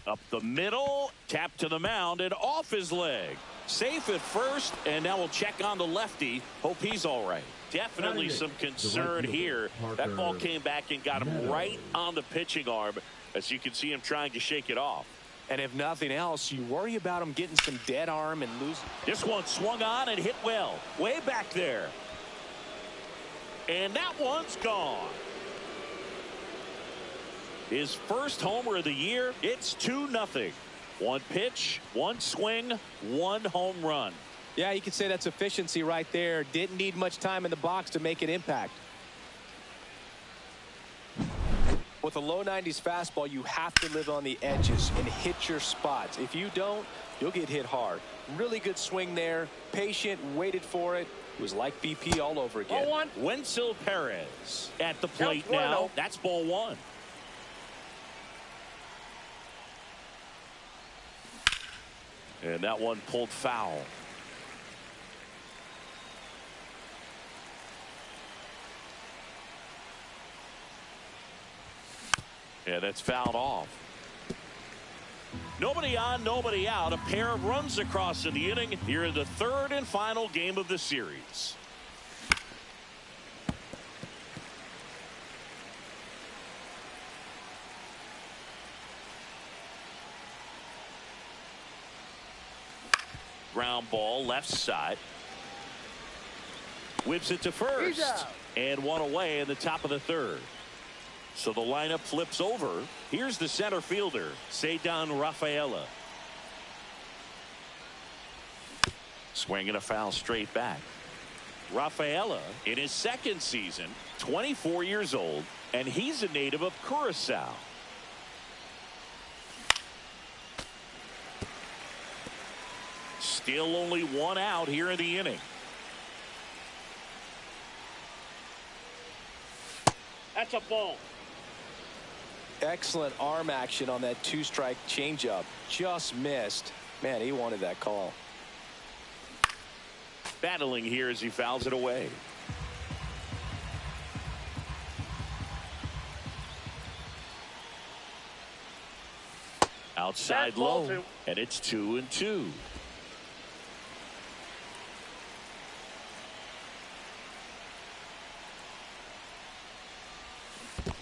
Up the middle, tap to the mound, and off his leg. Safe at first, and now we'll check on the lefty. Hope he's all right. Definitely some concern here. That ball came back and got him right on the pitching arm, as you can see him trying to shake it off. And if nothing else, you worry about him getting some dead arm and losing. This one swung on and hit well. Way back there. And that one's gone. His first homer of the year. It's 2-0. 1 pitch, 1 swing, 1 home run. Yeah, you could say that's efficiency right there. Didn't need much time in the box to make an impact. With a low 90s fastball, you have to live on the edges and hit your spots. If you don't, you'll get hit hard. Really good swing there. Patient, waited for it. It was like BP all over again. Wenzel Perez at the plate now. That's ball 1. And that one pulled foul. And it's fouled off. Nobody on, nobody out. A pair of runs across in the inning here in the 3rd and final game of the series. Ground ball left side. Whips it to first. And 1 away in the top of the 3rd. So the lineup flips over. Here's the center fielder, Ceddanne Rafaela. Swing and a foul straight back. Rafaela in his second season, 24 years old, and he's a native of Curacao. Still only one out here in the inning. That's a ball. Excellent arm action on that two-strike changeup. Just missed. Man, he wanted that call. Battling here as he fouls it away. Outside low, and it's 2-2.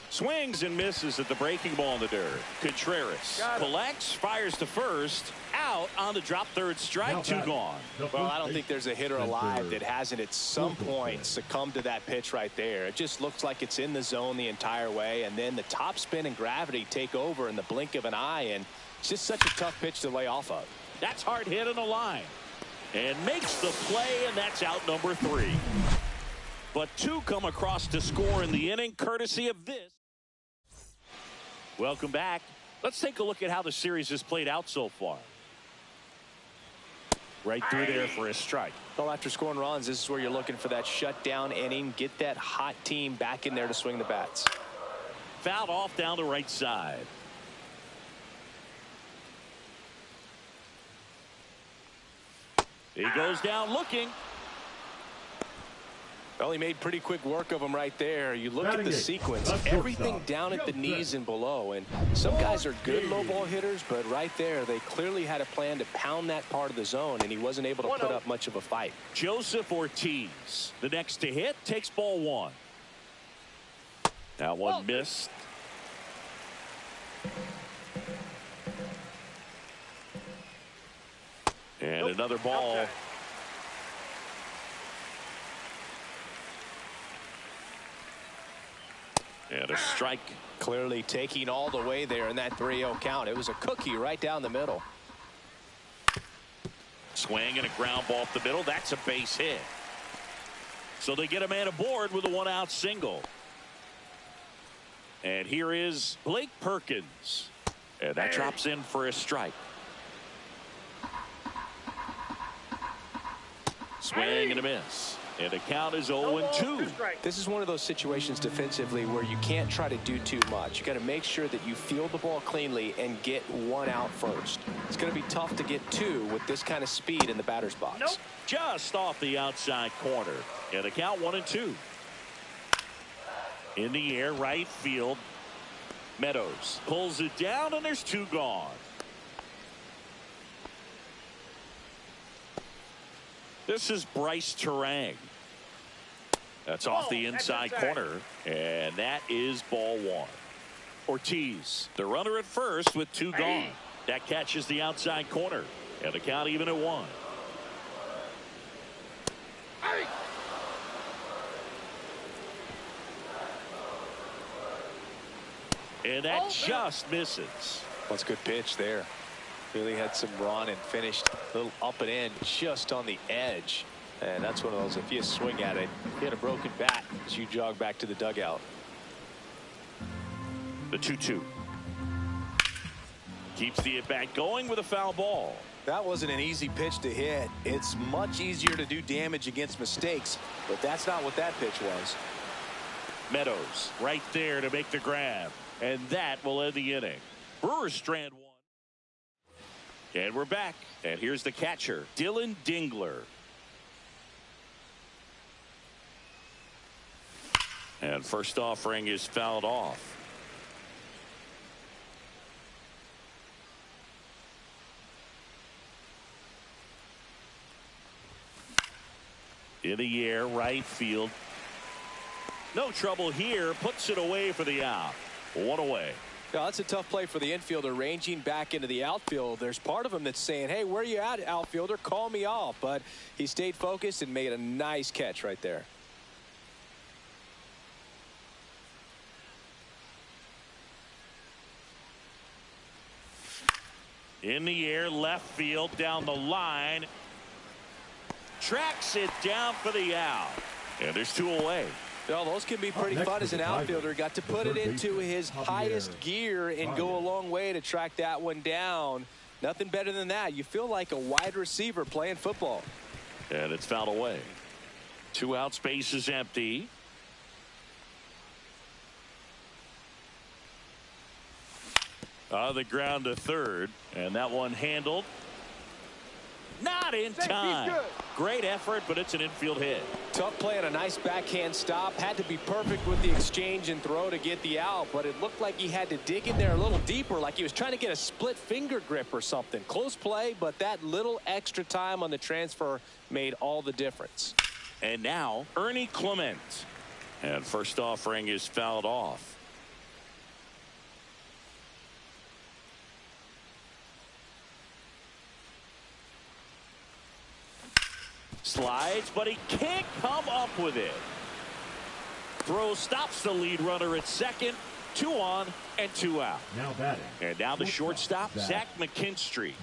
Swings and misses at the breaking ball in the dirt. Contreras collects, fires to first, out on the drop third strike, two gone. Well, I don't think there's a hitter alive that hasn't at some point succumbed to that pitch right there. It just looks like it's in the zone the entire way, and then the top spin and gravity take over in the blink of an eye, and it's just such a tough pitch to lay off of. That's hard hit on the line. And makes the play, and that's out number 3. But 2 come across to score in the inning, courtesy of this. Welcome back. Let's take a look at how the series has played out so far. Right through there for a strike. Well, after scoring runs, this is where you're looking for that shutdown inning. Get that hot team back in there to swing the bats. Fouled off down the right side. He goes down looking. Well, he made pretty quick work of him right there. You look at the sequence, everything down at the knees and below. And some guys are good low ball hitters, but right there, they clearly had a plan to pound that part of the zone, and he wasn't able to put up much of a fight. Joseph Ortiz, the next to hit, takes ball 1. That one missed. And another ball. And a strike. Clearly taking all the way there in that 3-0 count. It was a cookie right down the middle. Swing and a ground ball up the middle. That's a base hit. So they get a man aboard with a 1-out single. And here is Blake Perkins. And that drops in for a strike. Swing and a miss. And the count is 0-2. This is one of those situations defensively where you can't try to do too much. You got to make sure that you field the ball cleanly and get 1 out first. It's going to be tough to get 2 with this kind of speed in the batter's box. Just off the outside corner. And the count 1-2. In the air, right field. Meadows pulls it down, and there's 2 gone. This is Bryce Terang. That's off the inside corner, and that is ball 1. Ortiz, the runner at first with 2 gone. That catches the outside corner, and the count even at 1. And that just misses. That's a good pitch there. Really had some run and finished a little up and in just on the edge. And that's one of those, if you swing at it, hit a broken bat as you jog back to the dugout. The 2-2. Keeps the at-bat going with a foul ball. That wasn't an easy pitch to hit. It's much easier to do damage against mistakes, but that's not what that pitch was. Meadows right there to make the grab. And that will end the inning. Brewers strand 1. And we're back. And here's the catcher, Dylan Dingler. And first offering is fouled off. In the air, right field. No trouble here. Puts it away for the out. 1 away. Now, that's a tough play for the infielder, ranging back into the outfield. There's part of him that's saying, hey, where you at, outfielder? Call me off. But he stayed focused and made a nice catch right there. In the air, left field, down the line. tracks it down for the out. And there's 2 away. Well, those can be pretty fun as an outfielder. Got to put it into his highest gear and go a long way to track that one down. Nothing better than that. You feel like a wide receiver playing football. And it's fouled away. 2 outs, base is empty. On the ground to third, and that one handled. Not in time. Great effort, but it's an infield hit. Tough play on a nice backhand stop. Had to be perfect with the exchange and throw to get the out, but it looked like he had to dig in there a little deeper, like he was trying to get a split finger grip or something. Close play, but that little extra time on the transfer made all the difference. And now Ernie Clement, and first offering is fouled off. Slides, but he can't come up with it. Throw stops the lead runner at second. 2 on and 2 out. Now batting. And now the shortstop, Zach McKinstry.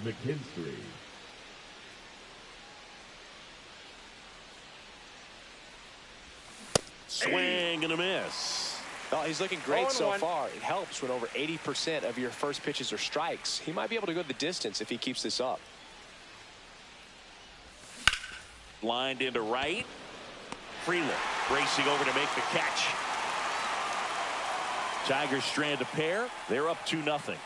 Swing and a miss. Well, he's looking great so far. It helps when over 80% of your first pitches are strikes. He might be able to go the distance if he keeps this up. Lined into right. Freeland racing over to make the catch. Tigers strand a pair. They're up 2-0.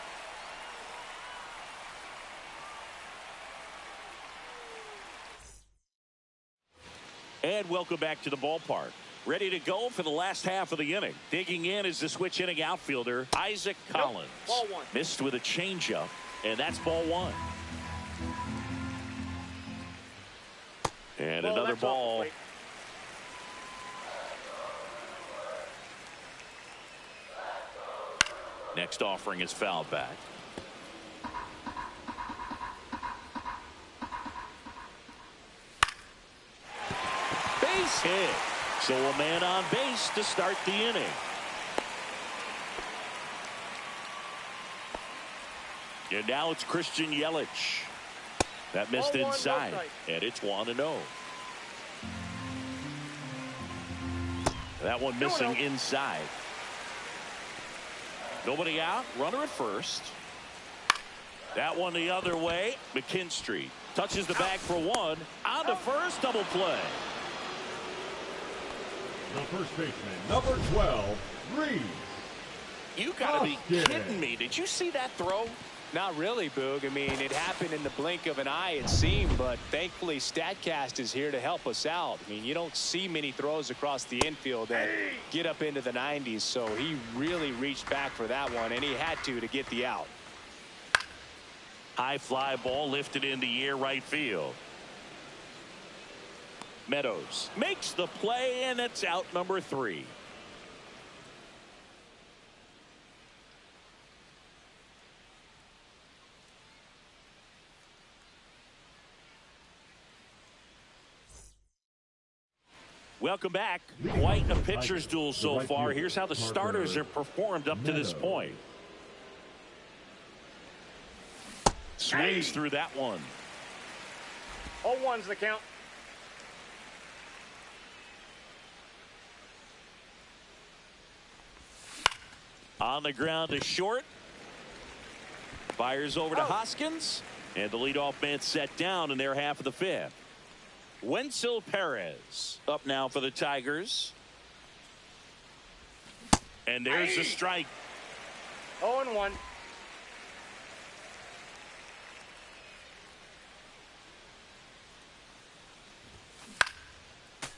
And welcome back to the ballpark. Ready to go for the last half of the inning. Digging in is the switch inning outfielder, Isaac Collins. Ball 1. Missed with a changeup, and that's ball 1. And another ball. Next offering is fouled back. Base hit. So a man on base to start the inning. And now it's Christian Yelich. That missed inside, and it's 1-0. That one missing inside. Nobody out. Runner at first. That one the other way. McKinstry touches the bag for 1. On to first. Double play. The first baseman, number 12, Reese. You gotta be kidding me. Did you see that throw? Not really, Boog. I mean, it happened in the blink of an eye, it seemed, but thankfully StatCast is here to help us out. I mean, you don't see many throws across the infield that get up into the 90s, so he really reached back for that one, and he had to get the out. High fly ball lifted in the air, right field. Meadows makes the play, and it's out number 3. Welcome back. Quite a pitcher's duel so far. Here's how the starters have performed up to this point. Swings through that one. 0-1's the count. On the ground to short. Fires over to Hoskins. And the leadoff man set down in their half of the 5th. Wenzel Perez up now for the Tigers. And there's a strike. 0-1.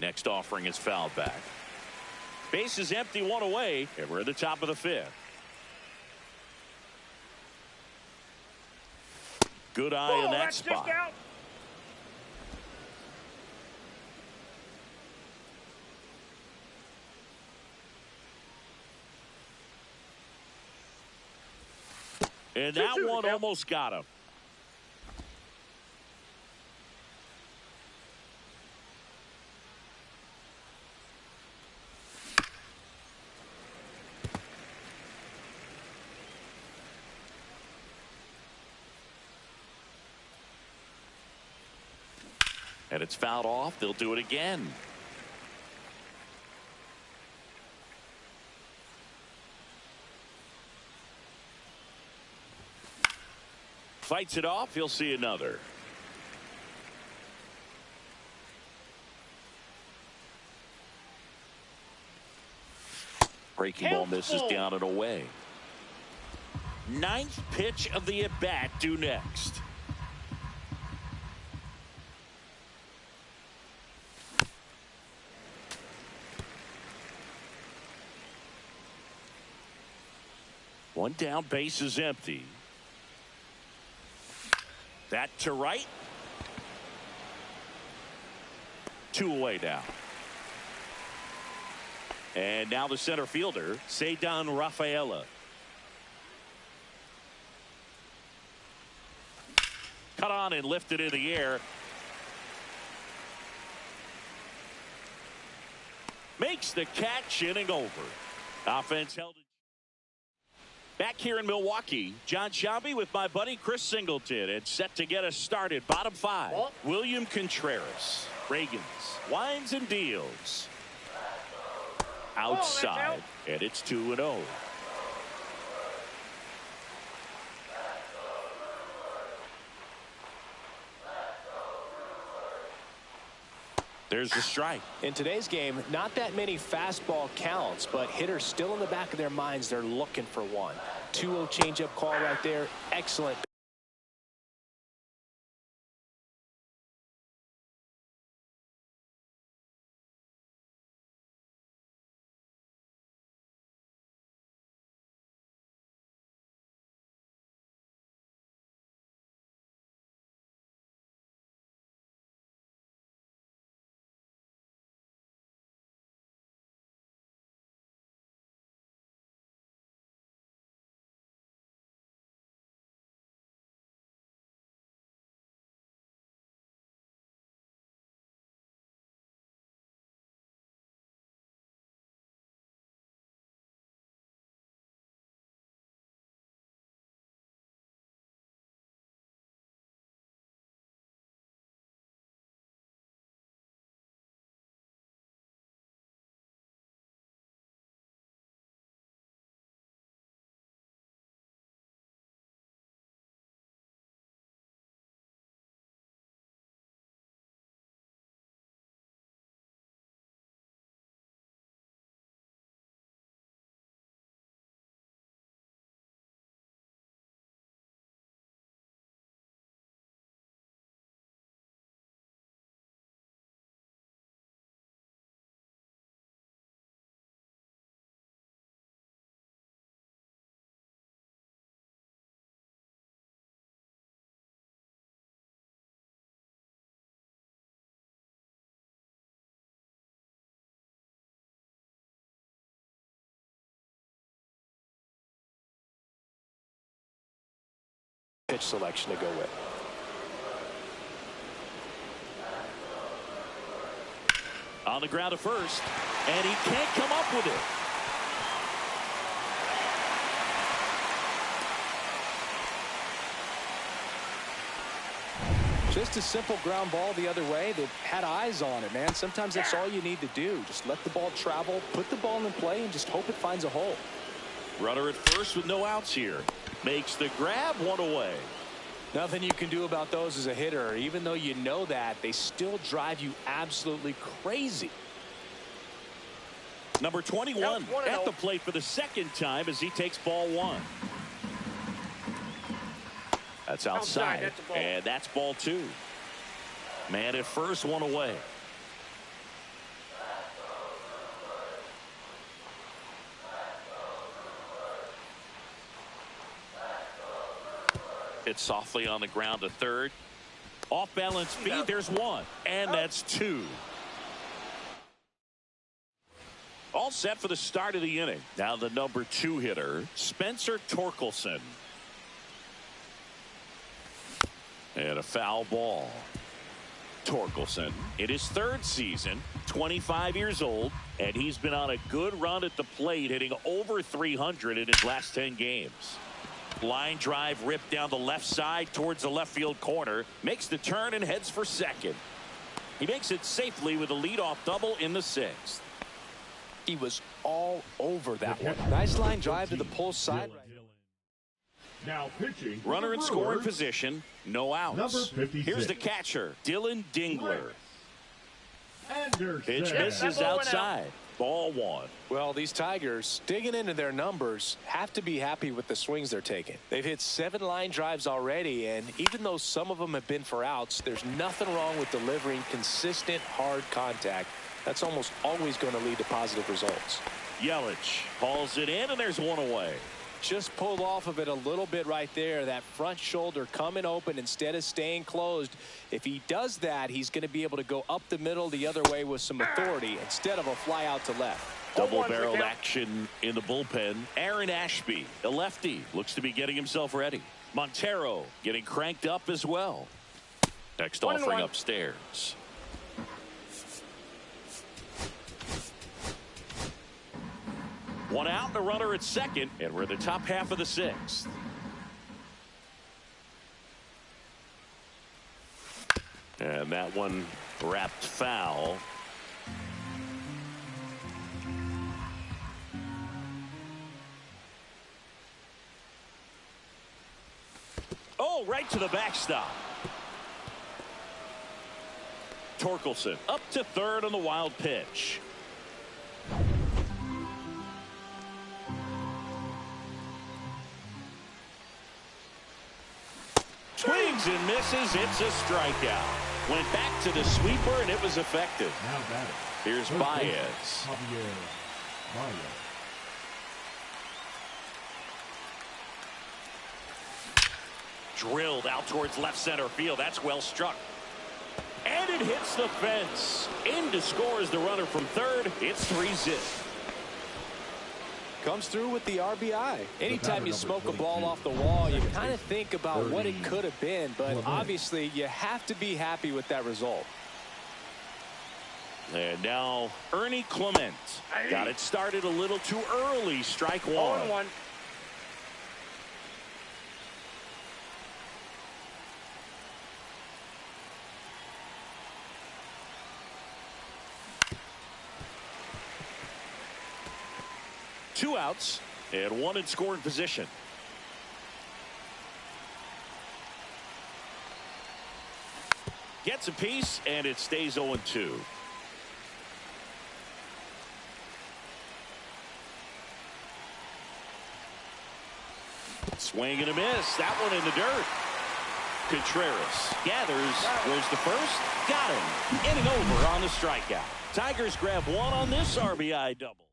Next offering is fouled back. Base is empty, 1 away, and we're at the top of the 5th. Good eye in that spot. Just out. And that one almost got him. And it's fouled off. They'll do it again. Fights it off. He'll see another. Breaking ball misses down and away. Ninth pitch of the at-bat due next. One down, base is empty. That to right. Two away now. And now the center fielder, Ceddanne Rafaela. Cut on and lifted in the air. Makes the catch, inning over. Offense held it. Back here in Milwaukee, John Shambi with my buddy Chris Singleton, and set to get us started. Bottom five. William Contreras, Reagans, winds and deals. Outside, and it's 2-0. There's the strike. In today's game, not that many fastball counts, but hitters still in the back of their minds, they're looking for one. 2-0 changeup call right there. Excellent. Pitch selection to go with. On the ground to first, and he can't come up with it. Just a simple ground ball the other way. They've had eyes on it, man. Sometimes that's all you need to do. Just let the ball travel, put the ball in play, and just hope it finds a hole. Runner at first with no outs here. Makes the grab, one away. Nothing you can do about those as a hitter. Even though you know that, they still drive you absolutely crazy. Number 21 at the plate for the second time as he takes ball one. That's outside, and that's ball two. Man at first, one away. Hit softly on the ground to third. Off balance speed, there's one, and that's two. All set for the start of the inning. Now the number 2 hitter, Spencer Torkelson. And a foul ball. Torkelson in his third season, 25 years old, and he's been on a good run at the plate, hitting over 300 in his last 10 games. Line drive ripped down the left side towards the left field corner. Makes the turn and heads for second. He makes it safely with a leadoff double in the 6th. He was all over that one. Nice line drive to the pull side. Now pitching. Runner in scoring position, no outs. Number 56. Here's the catcher, Dylan Dingler. Anderson. Pitch misses outside. Ball 1. Well, these Tigers, digging into their numbers, have to be happy with the swings they're taking. They've hit 7 line drives already, and even though some of them have been for outs, there's nothing wrong with delivering consistent, hard contact. That's almost always going to lead to positive results. Yelich hauls it in, and there's 1 away. Just pulled off of it a little bit right there. That front shoulder coming open instead of staying closed. If he does that, he's going to be able to go up the middle the other way with some authority instead of a fly out to left. Double-barreled action in the bullpen. Aaron Ashby, a lefty, looks to be getting himself ready. Montero getting cranked up as well. Next offering upstairs. One out and a runner at second, and we're in the top half of the 6th. And that one wrapped foul. Oh, right to the backstop. Torkelson up to third on the wild pitch. Swings and misses. It's a strikeout. Went back to the sweeper, and it was effective. Now batting. Here's Baez. Drilled out towards left center field. That's well struck. And it hits the fence. In to score is the runner from third. It's 3-0. Comes through with the RBI. Anytime you smoke a ball off the wall, you kind of think about what it could have been, but obviously you have to be happy with that result. And now Ernie Clement got it started a little too early. Strike 1. 0-1. Two outs and 1 in scoring position. Gets a piece, and it stays 0-2. Swing and a miss. That one in the dirt. Contreras gathers. Where's the first? Got him. Inning over on the strikeout. Tigers grab 1 on this RBI double.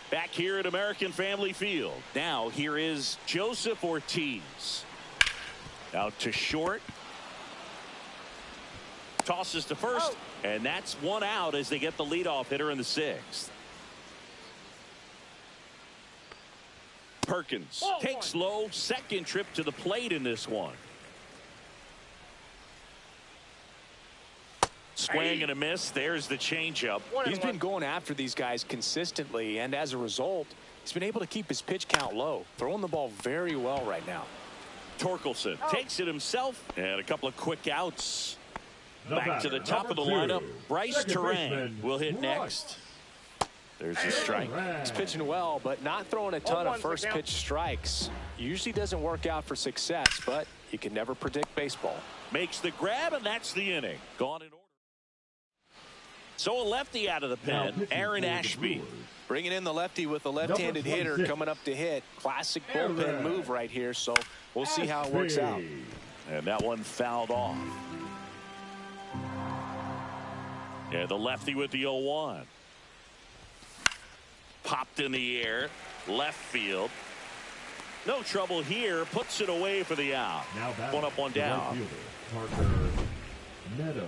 Back here at American Family Field. Now here is Joseph Ortiz. Out to short. Tosses to first. And that's 1 out as they get the leadoff hitter in the 6th. Perkins takes low. Second trip to the plate in this one. Swing and a miss. There's the changeup. He's been going after these guys consistently, and as a result, he's been able to keep his pitch count low. Throwing the ball very well right now. Torkelson takes it himself, and a couple of quick outs. Back to the top of the lineup. Bryce Terang will hit next. There's a strike. He's pitching well, but not throwing a ton of first pitch strikes. Usually doesn't work out for success, but you can never predict baseball. Makes the grab, and that's the inning. Gone in order. So a lefty out of the pen, Aaron Ashby. Bringing in the lefty with a left-handed hitter coming up to hit. Classic bullpen move right here, so we'll see how it works out. And that one fouled off. Yeah, the lefty with the 0-1. Popped in the air, left field. No trouble here, puts it away for the out. Now 1 up, 1 down. Right fielder, Modo.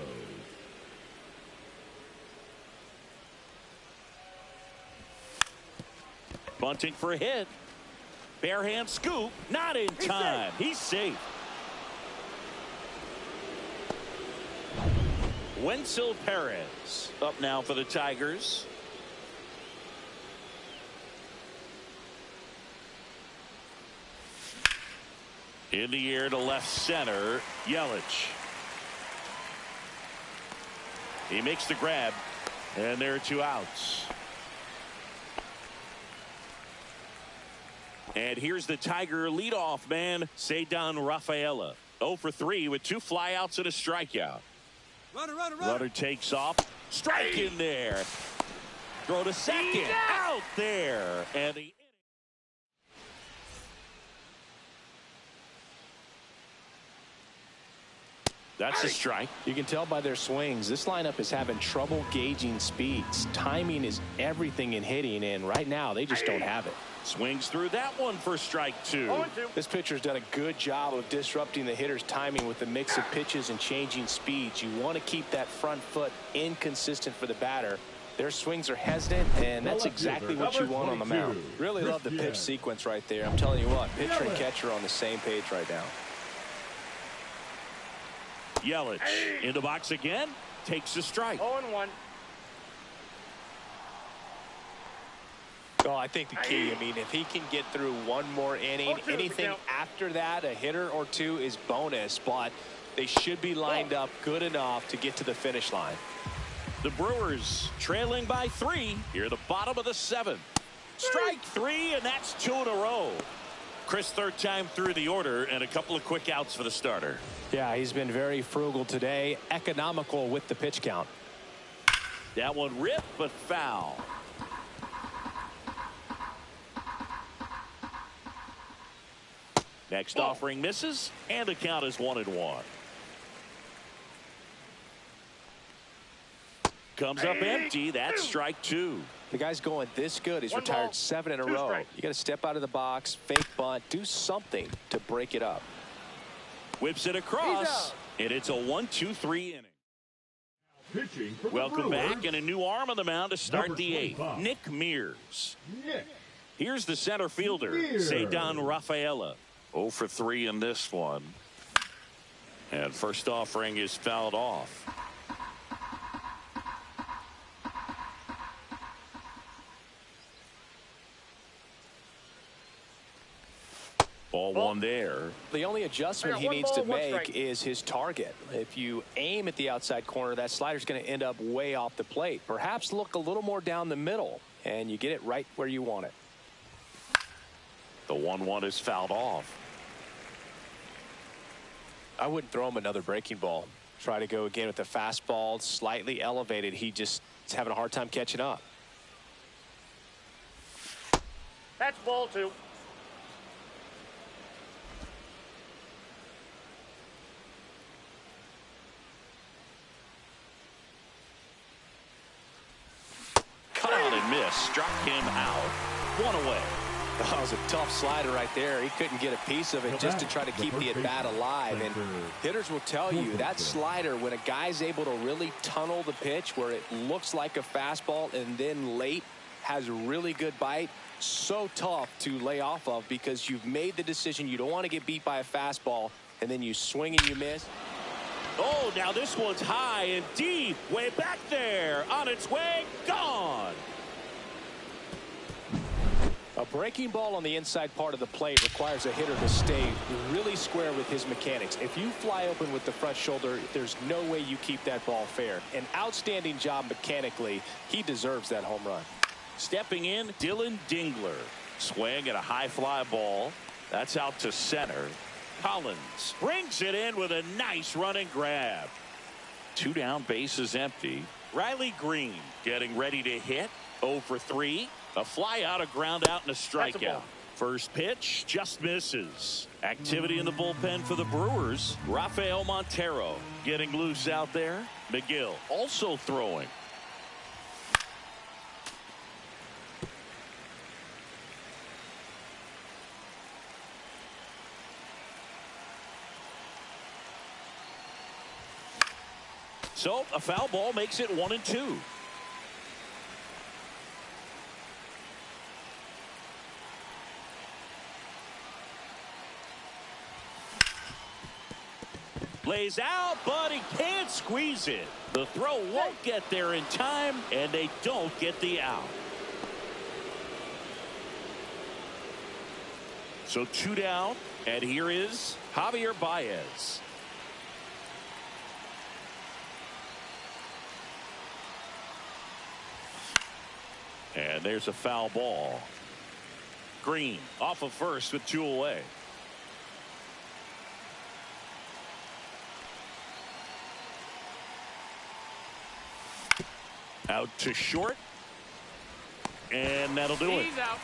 Bunting for a hit. Bare hand scoop, not in time. He's safe. Wenzel Perez up now for the Tigers. In the air to left center, Yelich. He makes the grab, and there are 2 outs. And here's the Tiger leadoff man, Ceddanne Rafaela. 0 for 3 with 2 flyouts and a strikeout. Runner takes off. Strike in there. Throw to second. Out there. And the that's a strike. You can tell by their swings, this lineup is having trouble gauging speeds. Timing is everything in hitting, and right now they just don't have it. Swings through that one for strike 2. This pitcher's done a good job of disrupting the hitter's timing with the mix of pitches and changing speeds. You want to keep that front foot inconsistent for the batter. Their swings are hesitant, and that's exactly what you want on the mound. Really love the pitch sequence right there. I'm telling you what, pitcher and catcher are on the same page right now. Yelich in the box again, takes a strike. 0-1. Oh, I think the key, I mean, if he can get through one more inning, anything after that, a hitter or 2 is bonus, but they should be lined up good enough to get to the finish line. The Brewers trailing by 3 here at the bottom of the 7th. Strike 3, and that's 2 in a row. Chris, 3rd time through the order, and a couple of quick outs for the starter. Yeah, he's been very frugal today, economical with the pitch count. That one ripped, but foul. Next offering misses, and the count is 1-1. Comes up empty. That's strike 2. The guy's going this good. He's retired 7 in a row. You got to step out of the box, fake bunt, do something to break it up. Whips it across, and it's a 1-2-3 inning. Welcome back, and a new arm on the mound to start the 8th. Nick Mears. Here's the center fielder, Ceddanne Rafaela. 0 for 3 in this one. And first offering is fouled off. Ball 1 there. The only adjustment he needs to make is his target. If you aim at the outside corner, that slider's going to end up way off the plate. Perhaps look a little more down the middle, and you get it right where you want it. The 1-1 is fouled off. I wouldn't throw him another breaking ball. Try to go again with the fastball, slightly elevated. He just is having a hard time catching up. That's ball 2. Cut on and miss. Struck him out. 1 away. That was a tough slider right there. He couldn't get a piece of it just to try to keep the at-bat alive. And hitters will tell you that slider, when a guy's able to really tunnel the pitch where it looks like a fastball and then late has really good bite, so tough to lay off of because you've made the decision you don't want to get beat by a fastball, and then you swing and you miss. Oh, now this one's high and deep. Way back there. On its way. Gone. A breaking ball on the inside part of the plate requires a hitter to stay really square with his mechanics. If you fly open with the front shoulder, there's no way you keep that ball fair. An outstanding job mechanically. He deserves that home run. Stepping in, Dylan Dingler. Swing at a high fly ball. That's out to center. Collins brings it in with a nice running grab. 2 down, bases empty. Riley Green getting ready to hit. 0 for 3. A fly out, a ground out, and a strikeout. First pitch just misses. Activity in the bullpen for the Brewers. Rafael Montero getting loose out there. McGill also throwing. So a foul ball makes it 1-2. Lays out, but he can't squeeze it. The throw won't get there in time, and they don't get the out. So 2 down, and here is Javier Baez. And there's a foul ball. Green off of first with 2 away. Out to short. And that'll do it. He's out.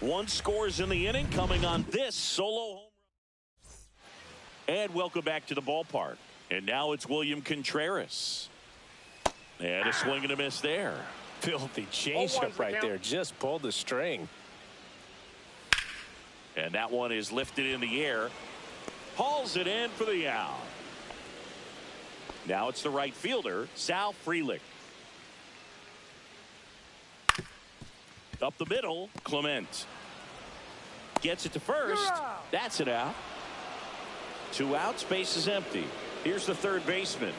1 scores in the inning coming on this solo home run. And welcome back to the ballpark. And now it's William Contreras. And a swing and a miss there. Filthy changeup right there. Just pulled the string. And that one is lifted in the air. Hauls it in for the out. Now it's the right fielder, Sal Frelick. Up the middle, Clement. Gets it to first. That's it out. 2 outs, base is empty. Here's the third baseman.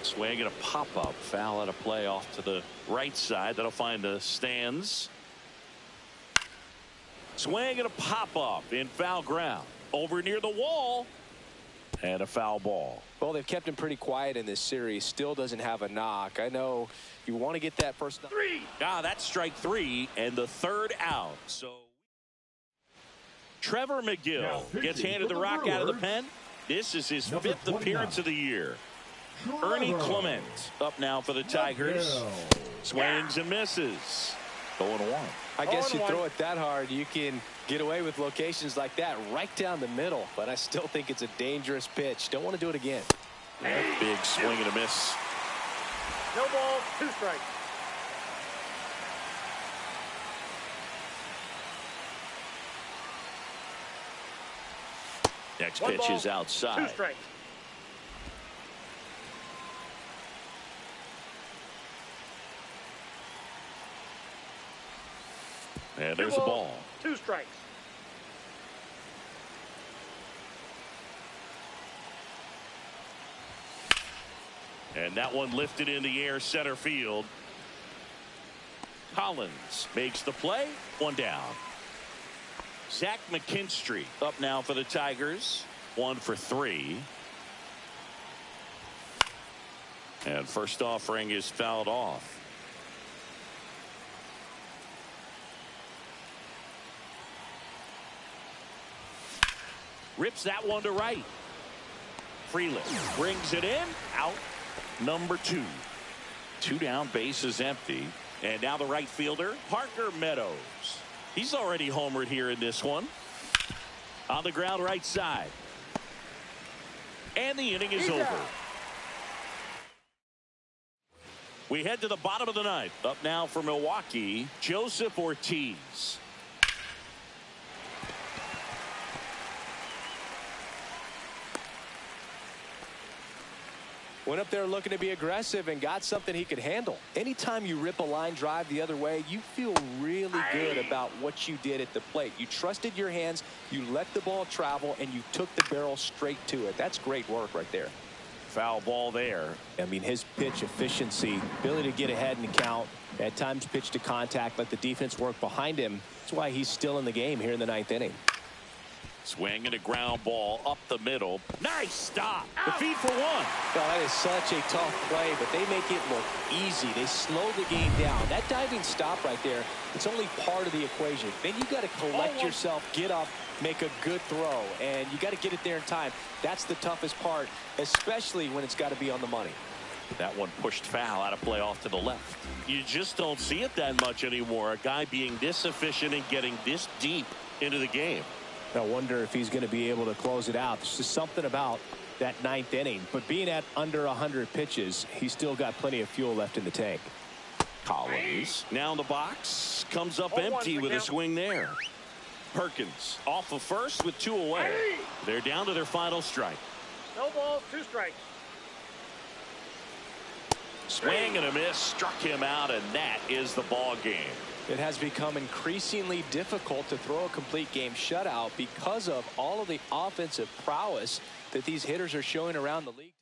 Swing and a pop-up. Foul out of play off to the right side. That'll find the stands. Swing and a pop-up in foul ground. Over near the wall. And a foul ball. Well, they've kept him pretty quiet in this series. Still doesn't have a knock. I know you want to get that first. 3. That's strike 3 and the third out. So Trevor McGill gets handed the rock out of the pen. This is his 5th appearance of the year. Ernie Clement up now for the Tigers. Swings and misses. 0-1. I guess you throw it that hard, you can get away with locations like that right down the middle. But I still think it's a dangerous pitch. Don't want to do it again. Big swing and a miss. No ball, 2 strikes. Next 1 pitch ball, is outside. 2 strikes. And there's a ball. 2 strikes. And that one lifted in the air, center field. Collins makes the play. 1 down. Zach McKinstry up now for the Tigers. 1 for 3. And first offering is fouled off. Rips that one to right. Frelick brings it in. Out. Number 2. 2 down, base is empty. And now the right fielder, Parker Meadows. He's already homered here in this one. On the ground, right side. And the inning is over. We head to the bottom of the 9th. Up now for Milwaukee, Joseph Ortiz. Went up there looking to be aggressive and got something he could handle. Anytime you rip a line drive the other way, you feel really good about what you did at the plate. You trusted your hands, you let the ball travel, and you took the barrel straight to it. That's great work right there. Foul ball there. I mean, his pitch efficiency, ability to get ahead in the count, at times pitch to contact, let the defense work behind him. That's why he's still in the game here in the 9th inning. Swing and a ground ball up the middle. Nice stop. The feed for 1. Oh, that is such a tough play, but they make it look easy. They slow the game down. That diving stop right there, it's only part of the equation. Then you got to collect yourself, get up, make a good throw, and you got to get it there in time. That's the toughest part, especially when it's got to be on the money. That one pushed foul out of play off to the left. You just don't see it that much anymore. A guy being this efficient and getting this deep into the game. I wonder if he's going to be able to close it out. There's just something about that 9th inning. But being at under 100 pitches, he's still got plenty of fuel left in the tank. Collins now in the box. Comes up empty with a swing there. Perkins off of first with 2 away. They're down to their final strike. No balls, 2 strikes. Swing and a miss. Struck him out, and that is the ball game. It has become increasingly difficult to throw a complete game shutout because of all of the offensive prowess that these hitters are showing around the league.